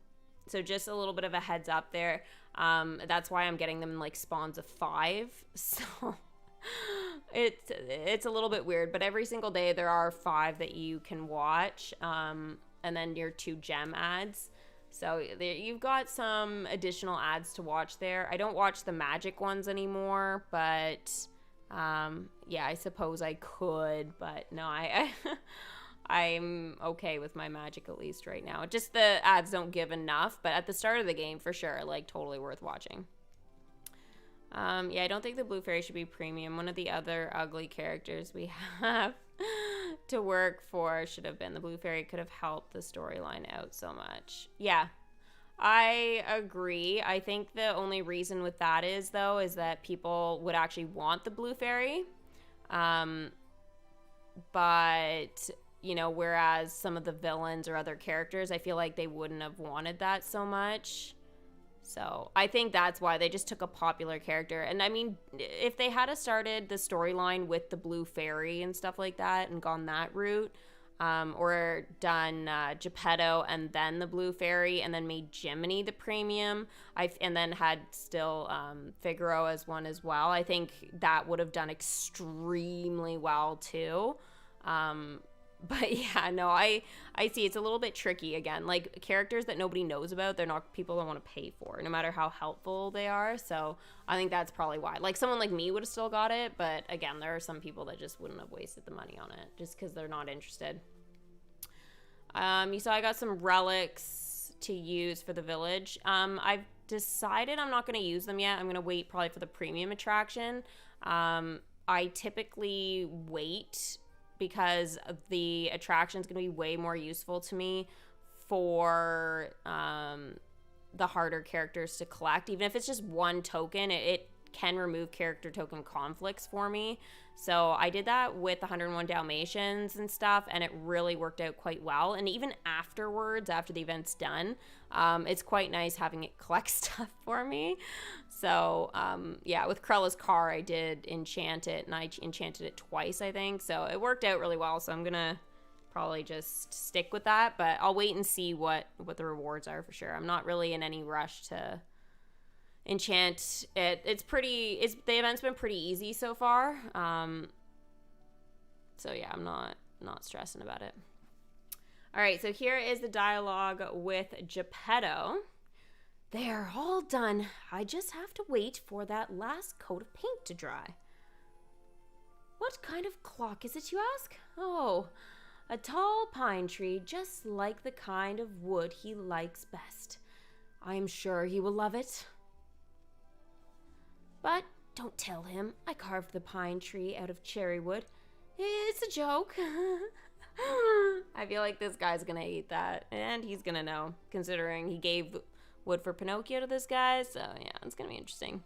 Speaker 1: So just a little bit of a heads up there. That's why I'm getting them in like spawns of 5. So it's a little bit weird, but every single day there are 5 that you can watch, and then your 2 gem ads. So you've got some additional ads to watch there. I don't watch the magic ones anymore, but yeah, I suppose I could, but no, I'm okay with my magic at least right now. Just the ads don't give enough, but at the start of the game, for sure, like totally worth watching. Yeah, I don't think the blue fairy should be premium. One of the other ugly characters we have to work for should have been the blue fairy. Could have helped the storyline out so much. Yeah, I agree. I think the only reason with that is that people would actually want the blue fairy. But, whereas some of the villains or other characters, I feel like they wouldn't have wanted that so much. So I think that's why they just took a popular character. And I mean, if they had started the storyline with the blue fairy and stuff like that and gone that route, or done Geppetto and then the blue fairy and then made Jiminy the premium, and then had still Figaro as one as well, I think that would have done extremely well too. But yeah, no, I see it's a little bit tricky again. Like characters that nobody knows about, they're not people that want to pay for, no matter how helpful they are. So I think that's probably why. Like someone like me would have still got it, but again, there are some people that just wouldn't have wasted the money on it just because they're not interested. You saw I got some relics to use for the village. I've decided I'm not going to use them yet. I'm going to wait probably for the premium attraction. I typically wait because the attraction is going to be way more useful to me for the harder characters to collect. Even if it's just one token, it can remove character token conflicts for me. So I did that with 101 Dalmatians and stuff, and it really worked out quite well. And even afterwards, after the event's done, it's quite nice having it collect stuff for me. So yeah, with Cruella's car, I did enchant it, and I enchanted it twice, I think. So it worked out really well. So I'm gonna probably just stick with that, but I'll wait and see what the rewards are for sure. I'm not really in any rush to enchant it. The event's been pretty easy so far. So yeah, I'm not stressing about it. All right, so here is the dialogue with Geppetto. They're all done. I just have to wait for that last coat of paint to dry. What kind of clock is it, you ask? Oh, a tall pine tree, just like the kind of wood he likes best. I am sure he will love it. But don't tell him I carved the pine tree out of cherry wood. It's a joke. I feel like this guy's gonna eat that, and he's gonna know, considering he gave wood for Pinocchio to this guy, so yeah, it's gonna be interesting.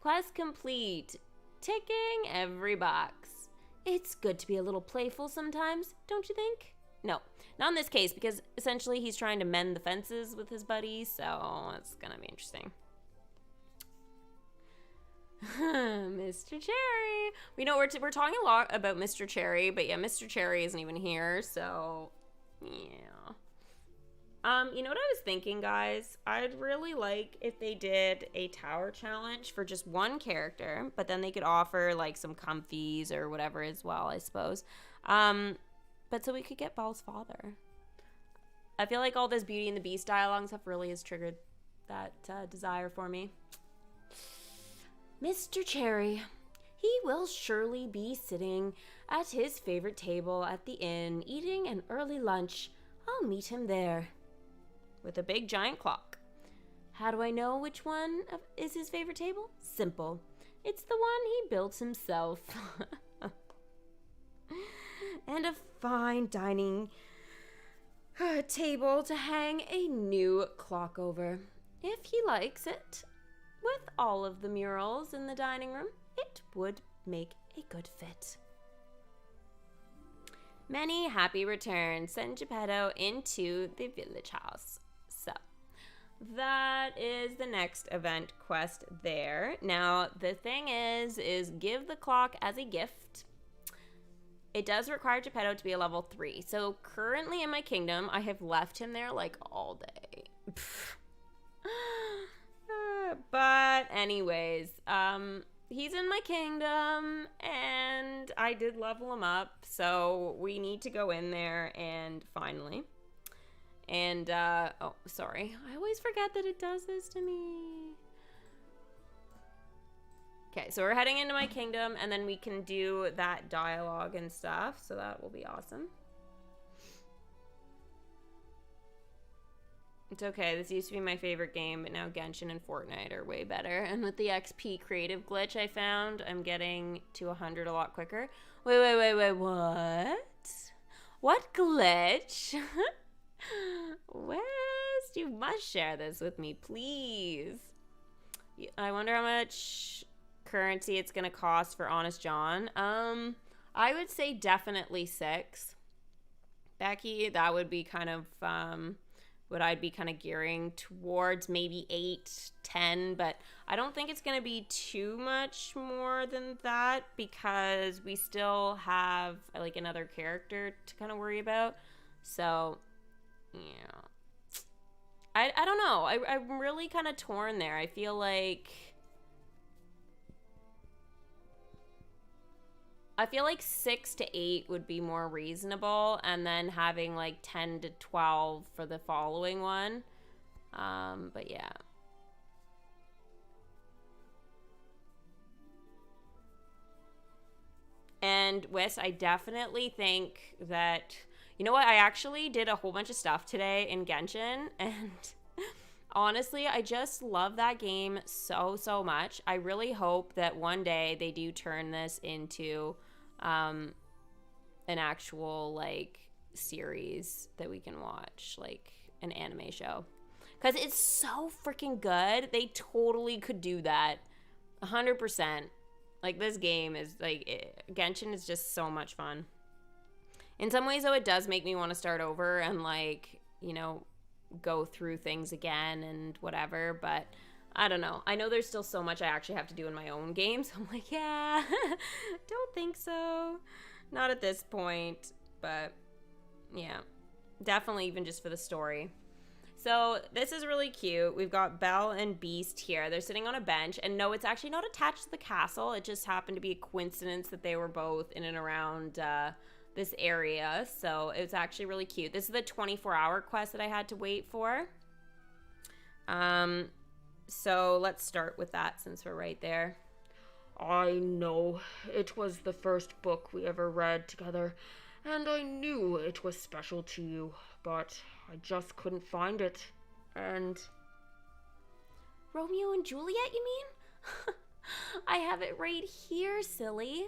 Speaker 1: Quest complete. Ticking every box. It's good to be a little playful sometimes, don't you think? No, not in this case, because essentially he's trying to mend the fences with his buddy, so it's gonna be interesting. Mr. Cherry. We know we're talking a lot about Mr. Cherry, but yeah, Mr. Cherry isn't even here, so yeah. You know what I was thinking, guys? I'd really like if they did a tower challenge for just one character, but then they could offer like some comfies or whatever as well, I suppose. But so we could get Belle's father. I feel like all this Beauty and the Beast dialogue and stuff really has triggered that desire for me. Mr. Cherry. He will surely be sitting at his favorite table at the inn, eating an early lunch. I'll meet him there. With a big giant clock. How do I know which one is his favorite table? Simple. It's the one he built himself. And a fine dining table to hang a new clock over. If he likes it. With all of the murals in the dining room, it would make a good fit. Many happy returns send Geppetto into the village house. So, that is the next event quest there. Now, the thing is give the clock as a gift. It does require Geppetto to be a level 3. So, currently in my kingdom, I have left him there like all day. But anyways, he's in my kingdom and I did level him up, so we need to go in there and finally. And oh, sorry, I always forget that it does this to me. Okay, so we're heading into my kingdom and then we can do that dialogue and stuff, so that will be awesome. It's okay, this used to be my favorite game, but now Genshin and Fortnite are way better. And with the XP creative glitch I found, I'm getting to 100 a lot quicker. Wait, what? What glitch? West, you must share this with me, please. I wonder how much currency it's gonna cost for Honest John. I would say definitely 6. Becky, that would be kind of, what I'd be kind of gearing towards, maybe 8, 10, but I don't think it's going to be too much more than that because we still have like another character to kind of worry about. So, yeah. I don't know. I'm really kind of torn there. I feel like 6 to 8 would be more reasonable, and then having like 10 to 12 for the following one. But yeah. And Wes, I definitely think that, you know what? I actually did a whole bunch of stuff today in Genshin, and honestly, I just love that game so much. I really hope that one day they do turn this into an actual like series that we can watch, like an anime show, because it's so freaking good. They totally could do that 100%. Like, this game is like Genshin is just so much fun. In some ways though, it does make me want to start over and like, you know, go through things again and whatever, but I don't know. I know there's still so much I actually have to do in my own game, so I'm like, yeah, don't think so. Not at this point, but yeah, definitely even just for the story. So this is really cute. We've got Belle and Beast here. They're sitting on a bench, and no, it's actually not attached to the castle. It just happened to be a coincidence that they were both in and around this area, so it's actually really cute. This is the 24-hour quest that I had to wait for. So let's start with that since we're right there.
Speaker 2: I know. It was the first book we ever read together, and I knew it was special to you, but I just couldn't find it. And...
Speaker 1: Romeo and Juliet, you mean? I have it right here, silly.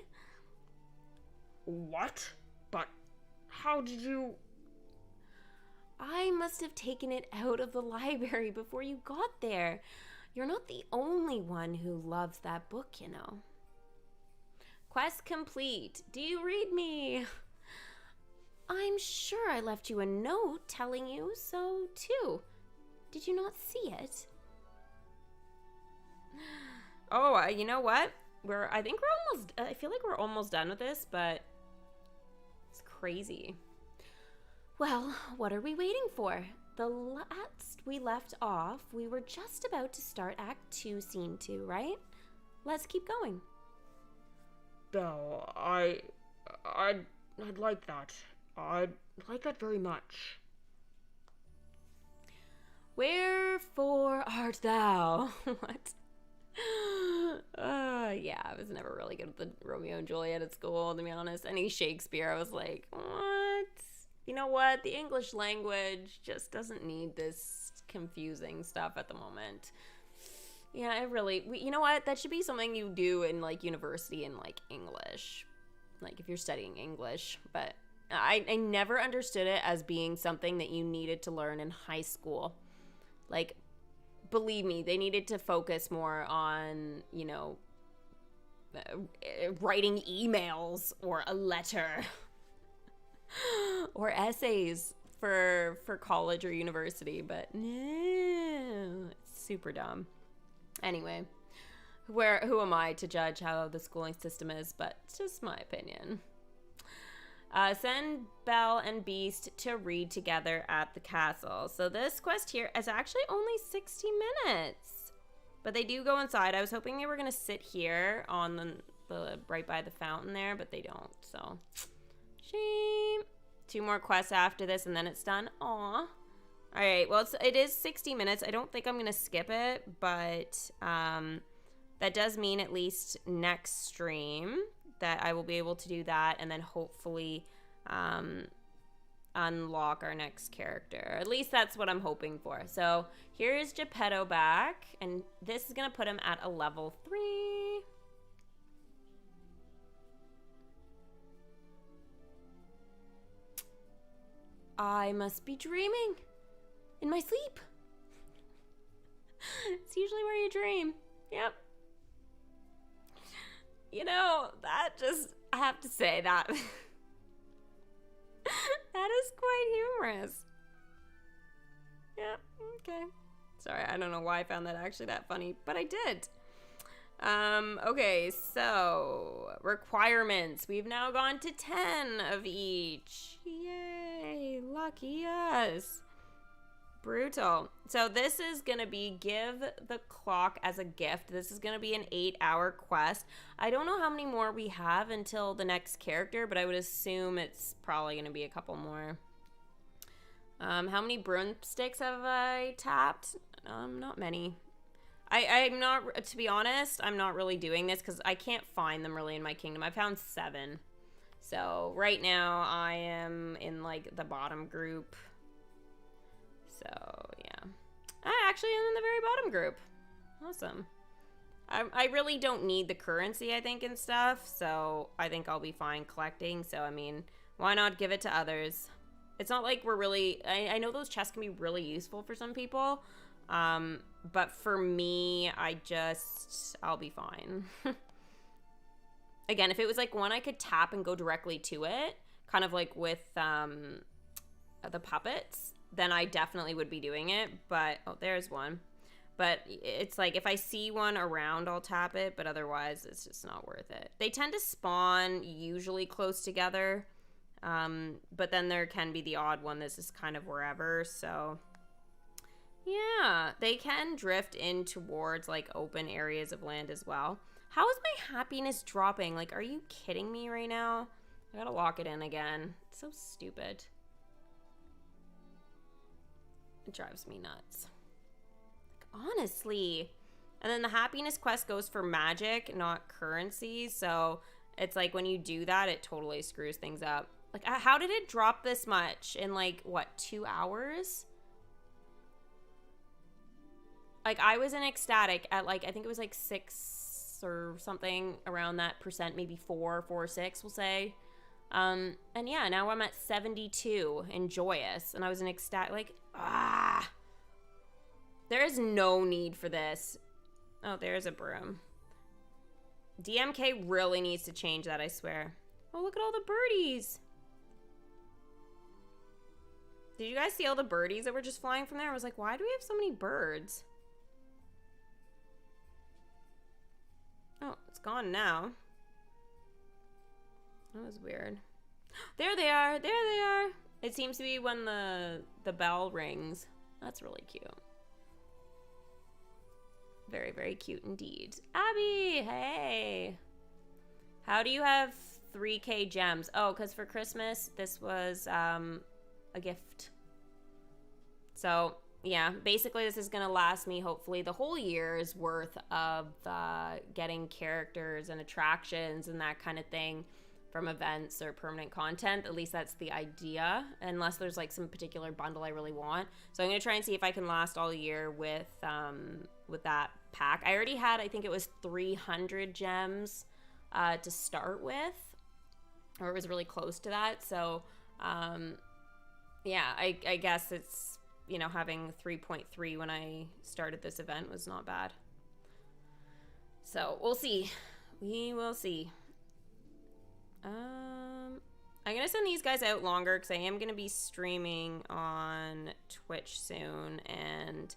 Speaker 2: What? But how did you...
Speaker 1: I must have taken it out of the library before you got there. You're not the only one who loves that book, you know. Quest complete. Do you read me? I'm sure I left you a note telling you so, too. Did you not see it? Oh, you know what? I feel like we're almost done with this, but it's crazy. Well, what are we waiting for? The last we left off, we were just about to start Act 2, Scene 2, right? Let's keep going.
Speaker 2: Belle, I'd like that. I'd like that very much.
Speaker 1: Wherefore art thou? What? Yeah, I was never really good with the Romeo and Juliet at school, to be honest. Any Shakespeare, I was like, what? You know what? The English language just doesn't need this confusing stuff at the moment. Yeah, you know what? That should be something you do in, like, university in, like, English. Like, if you're studying English. But I never understood it as being something that you needed to learn in high school. Like, believe me, they needed to focus more on, you know, writing emails or a letter or essays for college or university, but no, it's super dumb. Anyway, who am I to judge how the schooling system is, but it's just my opinion. Send Belle and Beast to read together at the castle. So this quest here is actually only 60 minutes. But they do go inside. I was hoping they were going to sit here on the right by the fountain there, but they don't. So, shame. 2 more quests after this, and then it's done. Aw. All right. Well, it is 60 minutes. I don't think I'm going to skip it, but that does mean at least next stream that I will be able to do that, and then hopefully unlock our next character. At least that's what I'm hoping for. So here is Geppetto back, and this is going to put him at a level 3. I must be dreaming in my sleep. It's usually where you dream. Yep. You know, I have to say that that is quite humorous. Yeah, okay. Sorry, I don't know why I found that actually that funny, but I did. Okay, so requirements. We've now gone to 10 of each. Yay, lucky us. Brutal. So this is going to be give the clock as a gift. This is going to be an 8-hour quest. I don't know how many more we have until the next character, but I would assume it's probably going to be a couple more. How many broomsticks have I tapped? Not many. I'm not, to be honest, I'm not really doing this because I can't find them really in my kingdom. I found 7. So right now I am in like the bottom group. So, yeah. I actually am in the very bottom group. Awesome. I really don't need the currency, I think, and stuff. So, I think I'll be fine collecting. So, I mean, why not give it to others? It's not like we're really... I know those chests can be really useful for some people. But for me, I'll be fine. Again, if it was like one I could tap and go directly to it, kind of like with the puppets, then I definitely would be doing it. But, oh, there's one. But it's like if I see one around, I'll tap it. But otherwise, it's just not worth it. They tend to spawn usually close together. But then there can be the odd one that's just kind of wherever. So, yeah. They can drift in towards like open areas of land as well. How is my happiness dropping? Like, are you kidding me right now? I gotta lock it in again. It's so stupid. It drives me nuts. Like, honestly. And then the happiness quest goes for magic, not currency. So it's like when you do that, it totally screws things up. Like, how did it drop this much in like, what, 2 hours? Like, I was in ecstatic at like, I think it was like 6 or something around that percent, maybe 4, 6, we'll say. And yeah, now I'm at 72 and joyous, and I was in ecstatic, like, there is no need for this. Oh, there's a broom. DMK really needs to change that, I swear. Oh, look at all the birdies. Did you guys see all the birdies that were just flying from there? I was like, why do we have so many birds? Oh, it's gone now. That was weird. There they are. There they are. It seems to be when the bell rings. That's really cute. Very, very cute indeed. Abby, hey. How do you have 3K gems? Oh, because for Christmas, this was a gift. So, yeah, basically this is going to last me, hopefully, the whole year's worth of getting characters and attractions and that kind of thing from events or permanent content. At least that's the idea, unless there's like some particular bundle I really want. So I'm going to try and see if I can last all year with that pack. I already had, I think it was 300 gems to start with, or it was really close to that. So yeah, I guess it's, you know, having 3.3 when I started this event was not bad. So we'll see. We will see. I'm gonna send these guys out longer because I am gonna be streaming on Twitch soon, and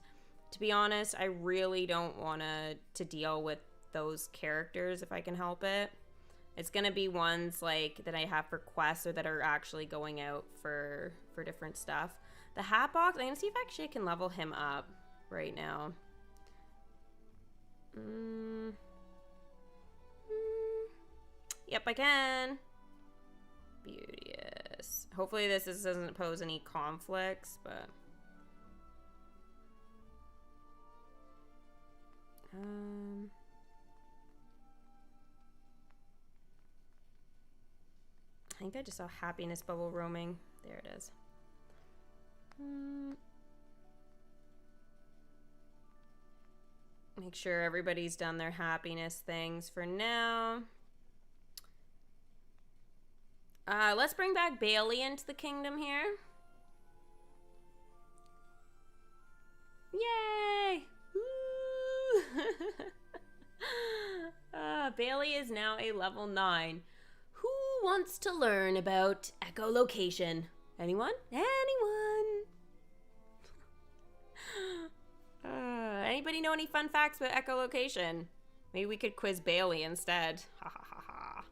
Speaker 1: to be honest, I really don't want to deal with those characters if I can help it. It's gonna be ones like that I have for quests or that are actually going out for different stuff. The hat box, I'm gonna see if actually I can level him up right now. Yep, I can. Beauteous. Hopefully this doesn't pose any conflicts, but I think I just saw happiness bubble roaming. There it is. Make sure everybody's done their happiness things for now. Let's bring back Bailey into the kingdom here. Yay! Bailey is now a level 9. Who wants to learn about echolocation? Anyone? Anyone? Anybody know any fun facts about echolocation? Maybe we could quiz Bailey instead. Ha ha ha ha.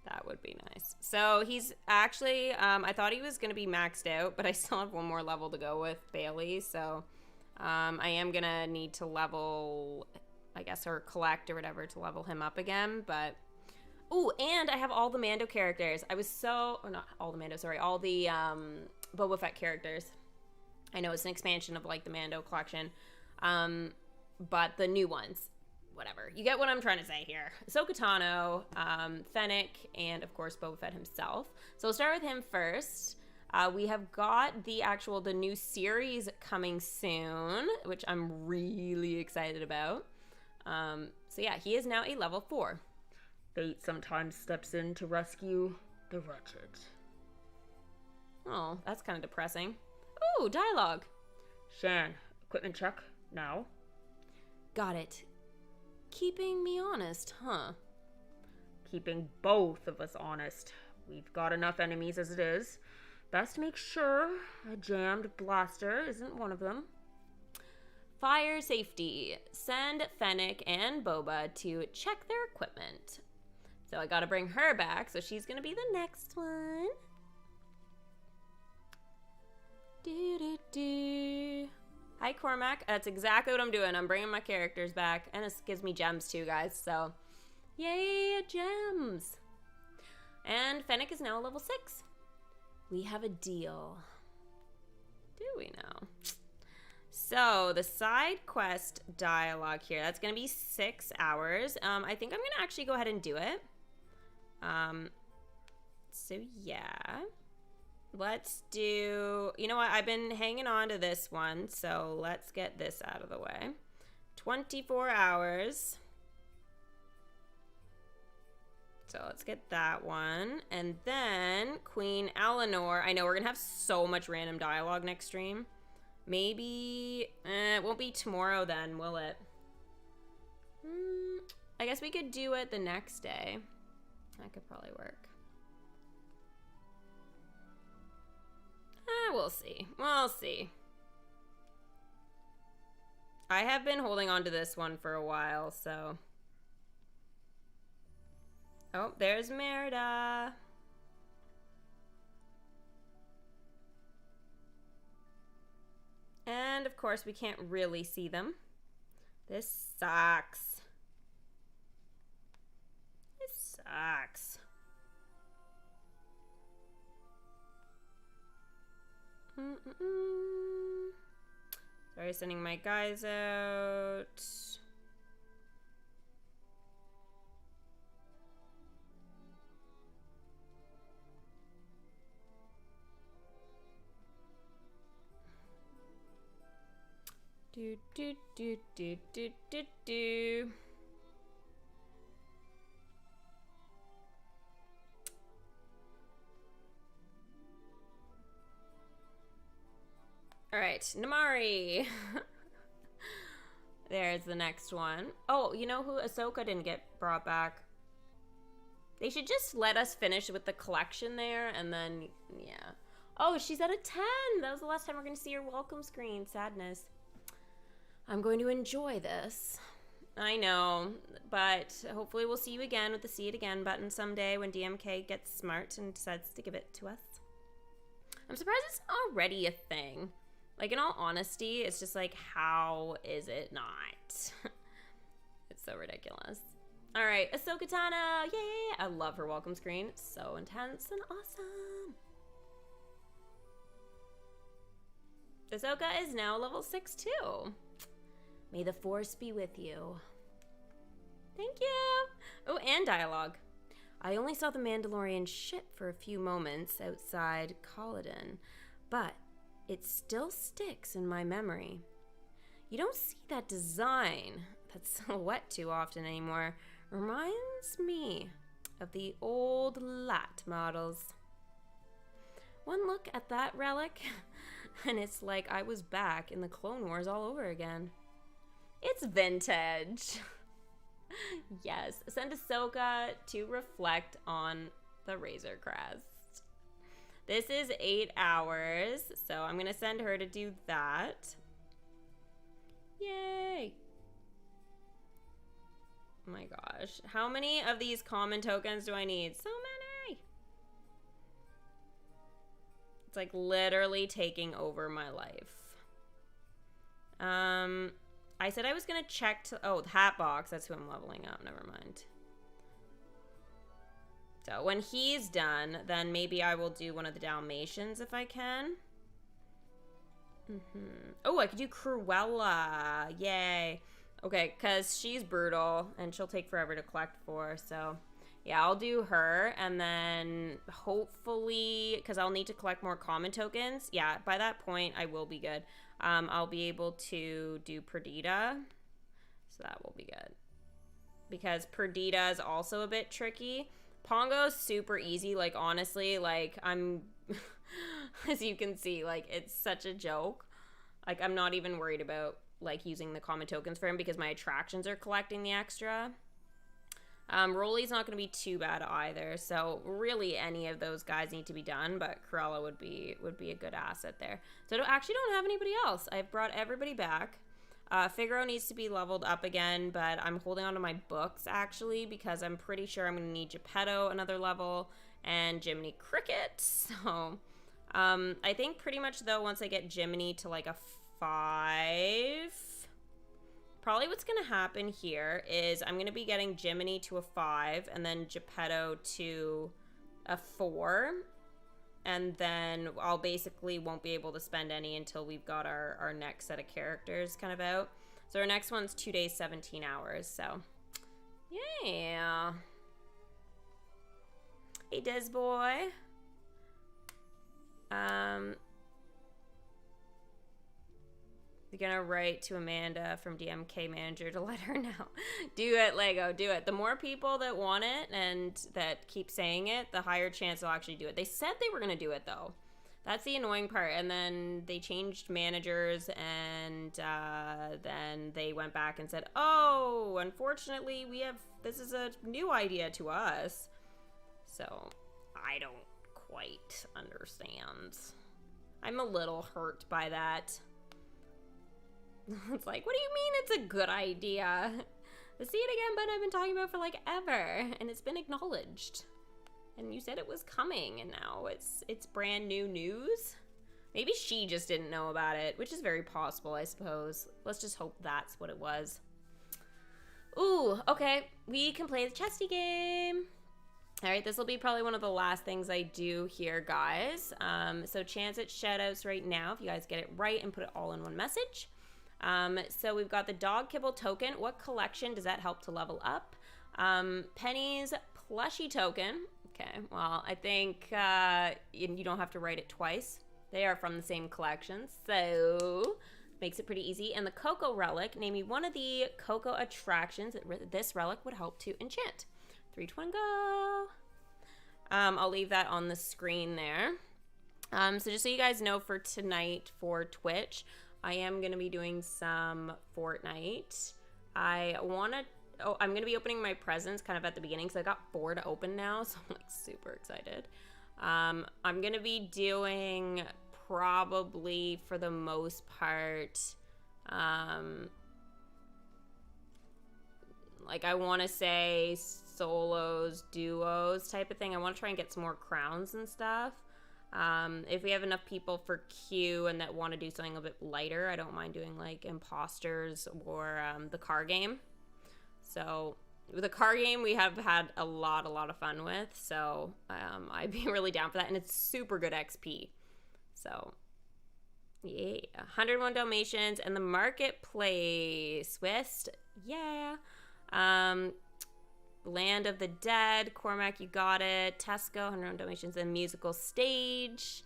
Speaker 1: That would be nice. So he's actually, I thought he was going to be maxed out, but I still have one more level to go with Bailey. So I am going to need to level, I guess, or collect or whatever to level him up again. But, ooh, and I have all the Mando characters. I was so, or not all the Mando, sorry, all the Boba Fett characters. I know it's an expansion of like the Mando collection, but the new ones. Whatever. You get what I'm trying to say here. Ahsoka Tano, Fennec, and of course Boba Fett himself. So we'll start with him first. We have got the new series coming soon, which I'm really excited about. So yeah, he is now a level 4.
Speaker 2: Fate sometimes steps in to rescue the wretched.
Speaker 1: Oh, that's kind of depressing. Ooh, dialogue.
Speaker 2: Shan, equipment check, now.
Speaker 1: Got it. Keeping me honest, huh?
Speaker 2: Keeping both of us honest. We've got enough enemies as it is. Best to make sure a jammed blaster isn't one of them.
Speaker 1: Fire safety. Send Fennec and Boba to check their equipment. So I gotta bring her back, so she's gonna be the next one. Hi, Cormac. That's exactly what I'm doing. I'm bringing my characters back, and it gives me gems too, guys. So, yay, gems! And Fennec is now level 6. We have a deal. Do we now? So, the side quest dialogue here, that's going to be 6 hours. I think I'm going to actually go ahead and do it. So, yeah. Let's do, you know what, I've been hanging on to this one, so let's get this out of the way. 24 hours. So So let's get that one. And then Queen Eleanor. I know we're going to have so much random dialogue next stream. Maybe, it won't be tomorrow then, will it? I guess we could do it the next day. That could probably work. We'll see. We'll see. I have been holding on to this one for a while, so. Oh, there's Merida. And of course, we can't really see them. This sucks. This sucks. Sorry, sending my guys out. Do do do do do do do. All right, Namari. There's the next one. Oh, you know who? Ahsoka didn't get brought back. They should just let us finish with the collection there, and then, yeah. Oh, she's at a 10. That was the last time we're going to see her welcome screen. Sadness. I'm going to enjoy this. I know, but hopefully we'll see you again with the see it again button someday when DMK gets smart and decides to give it to us. I'm surprised it's already a thing. Like, in all honesty, it's just like, how is it not? It's so ridiculous. All right, Ahsoka Tano, yay! I love her welcome screen. So intense and awesome. Ahsoka is now level 6 too. May the Force be with you. Thank you. Oh, and dialogue. I only saw the Mandalorian ship for a few moments outside Caladan, but it still sticks in my memory. You don't see that design, that silhouette too often anymore. Reminds me of the old LAT models. One look at that relic, and it's like I was back in the Clone Wars all over again. It's vintage. Yes, send Ahsoka to reflect on the Razor Crest. This is 8 hours, so I'm gonna send her to do that. Yay! Oh my gosh, how many of these common tokens do I need? So many! It's like literally taking over my life. I said I was gonna check to, oh, the hat box, that's who I'm leveling up, never mind. So when he's done, then maybe I will do one of the Dalmatians if I can. Oh, I could do Cruella, yay. Okay, because she's brutal and she'll take forever to collect for, so yeah, I'll do her, and then hopefully, because I'll need to collect more common tokens, yeah, by that point I will be good. I'll be able to do Perdita, so that will be good. Because Perdita is also a bit tricky. Pongo's super easy, like, honestly, like, I'm, as you can see, like, it's such a joke. Like, I'm not even worried about, like, using the common tokens for him because my attractions are collecting the extra. Rolly's not going to be too bad either, so really any of those guys need to be done, but Cruella would be a good asset there. So I actually don't have anybody else. I've brought everybody back. Figaro needs to be leveled up again, but I'm holding on to my books, actually, because I'm pretty sure I'm going to need Geppetto another level, and Jiminy Cricket, so I think pretty much, though, once I get Jiminy to, like, a 5... Probably what's going to happen here is I'm going to be getting Jiminy to a 5 and then Geppetto to a 4. And then I'll basically won't be able to spend any until we've got our next set of characters kind of out. So our next one's 2 days, 17 hours. So, yeah. Hey, Des Boy. You're gonna write to Amanda from DMK Manager to let her know. Do it, Lego, do it. The more people that want it and that keep saying it, the higher chance they'll actually do it. They said they were gonna do it though. That's the annoying part. And then they changed managers, and then they went back and said, oh, unfortunately, this is a new idea to us. So I don't quite understand. I'm a little hurt by that. It's like, what do you mean it's a good idea? The See It Again button I've been talking about for like ever, and it's been acknowledged. And you said it was coming, and now it's brand new news? Maybe she just didn't know about it, which is very possible, I suppose. Let's just hope that's what it was. Ooh, okay. We can play the chesty game. All right, this will be probably one of the last things I do here, guys. So chance at shoutouts right now if you guys get it right and put it all in one message. So we've got the dog kibble token. What collection does that help to level up? Penny's plushie token. Okay, well, I think you don't have to write it twice. They are from the same collection, so makes it pretty easy. And the Cocoa relic. Name me one of the Cocoa attractions that this relic would help to enchant. 3, 2, 1, go. I'll leave that on the screen there. So just so you guys know, for tonight for Twitch, I am going to be doing some Fortnite. I'm going to be opening my presents kind of at the beginning because I got 4 to open now, so I'm like super excited. I'm going to be doing probably for the most part, like I want to say solos, duos type of thing. I want to try and get some more crowns and stuff. If we have enough people for queue and that want to do something a bit lighter, I don't mind doing like imposters or the car game. So with the car game, we have had a lot of fun with. So I'd be really down for that. And it's super good XP. So yeah, 101 Dalmatians and the marketplace. West, yeah. Land of the Dead, Cormac, you got it. Tesco, 101 Dalmatians, and musical stage.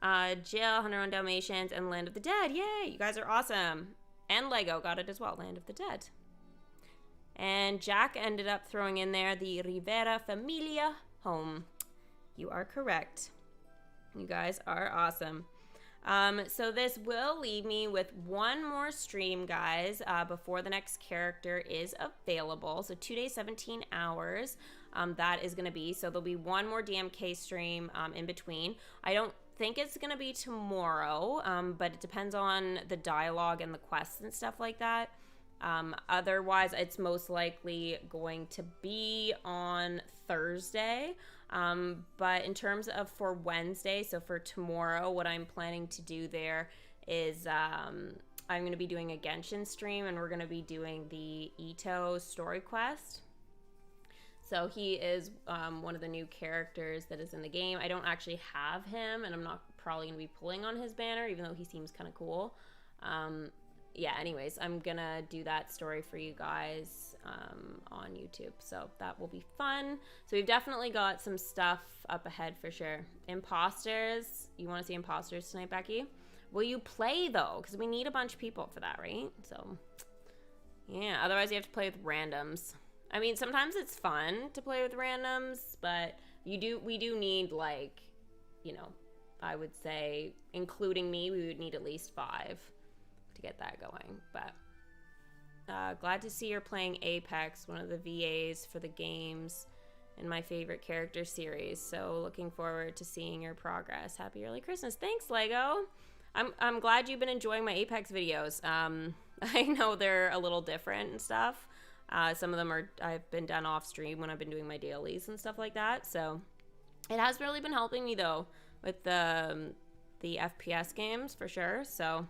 Speaker 1: Jill, 101 Dalmatians, and Land of the Dead. Yay, you guys are awesome. And Lego got it as well, Land of the Dead. And Jack ended up throwing in there the Rivera Familia home. You are correct. You guys are awesome. So this will leave me with one more stream, guys, before the next character is available. So 2 days, 17 hours, that is going to be. So there'll be one more DMK stream in between. I don't think it's going to be tomorrow, but it depends on the dialogue and the quests and stuff like that. Otherwise, it's most likely going to be on Thursday. But in terms of for Wednesday, so for tomorrow, what I'm planning to do there is I'm going to be doing a Genshin stream, and we're going to be doing the Ito story quest. So he is one of the new characters that is in the game. I don't actually have him, and I'm not probably going to be pulling on his banner, even though he seems kind of cool. Yeah, anyways, I'm gonna do that story for you guys on YouTube, so that will be fun. So we've definitely got some stuff up ahead for sure. Imposters, you want to see imposters tonight, Becky? Will you play though? Because we need a bunch of people for that, right? So yeah, otherwise you have to play with randoms. I mean, sometimes it's fun to play with randoms, but we do need, like, you know, I would say, including me, we would need at least 5 to get that going. But glad to see you're playing Apex, one of the VAs for the games in my favorite character series. So looking forward to seeing your progress. Happy early Christmas. Thanks, Lego. I'm glad you've been enjoying my Apex videos. I know they're a little different and stuff. Some of them I've been done off stream when I've been doing my dailies and stuff like that. So it has really been helping me though with the FPS games for sure. So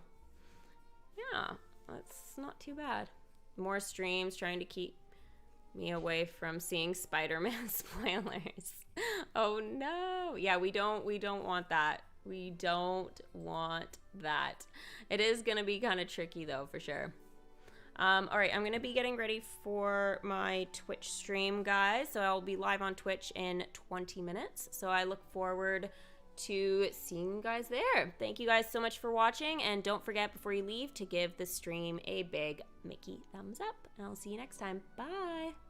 Speaker 1: yeah, that's not too bad. More streams, trying to keep me away from seeing Spider-Man spoilers. Oh no. Yeah, we don't want that. We don't want that. It is going to be kind of tricky though, for sure. All right, I'm going to be getting ready for my Twitch stream, guys. So I'll be live on Twitch in 20 minutes. So I look forward to seeing you guys there. Thank you guys so much for watching, and don't forget before you leave to give the stream a big Mickey thumbs up, and I'll see you next time. Bye!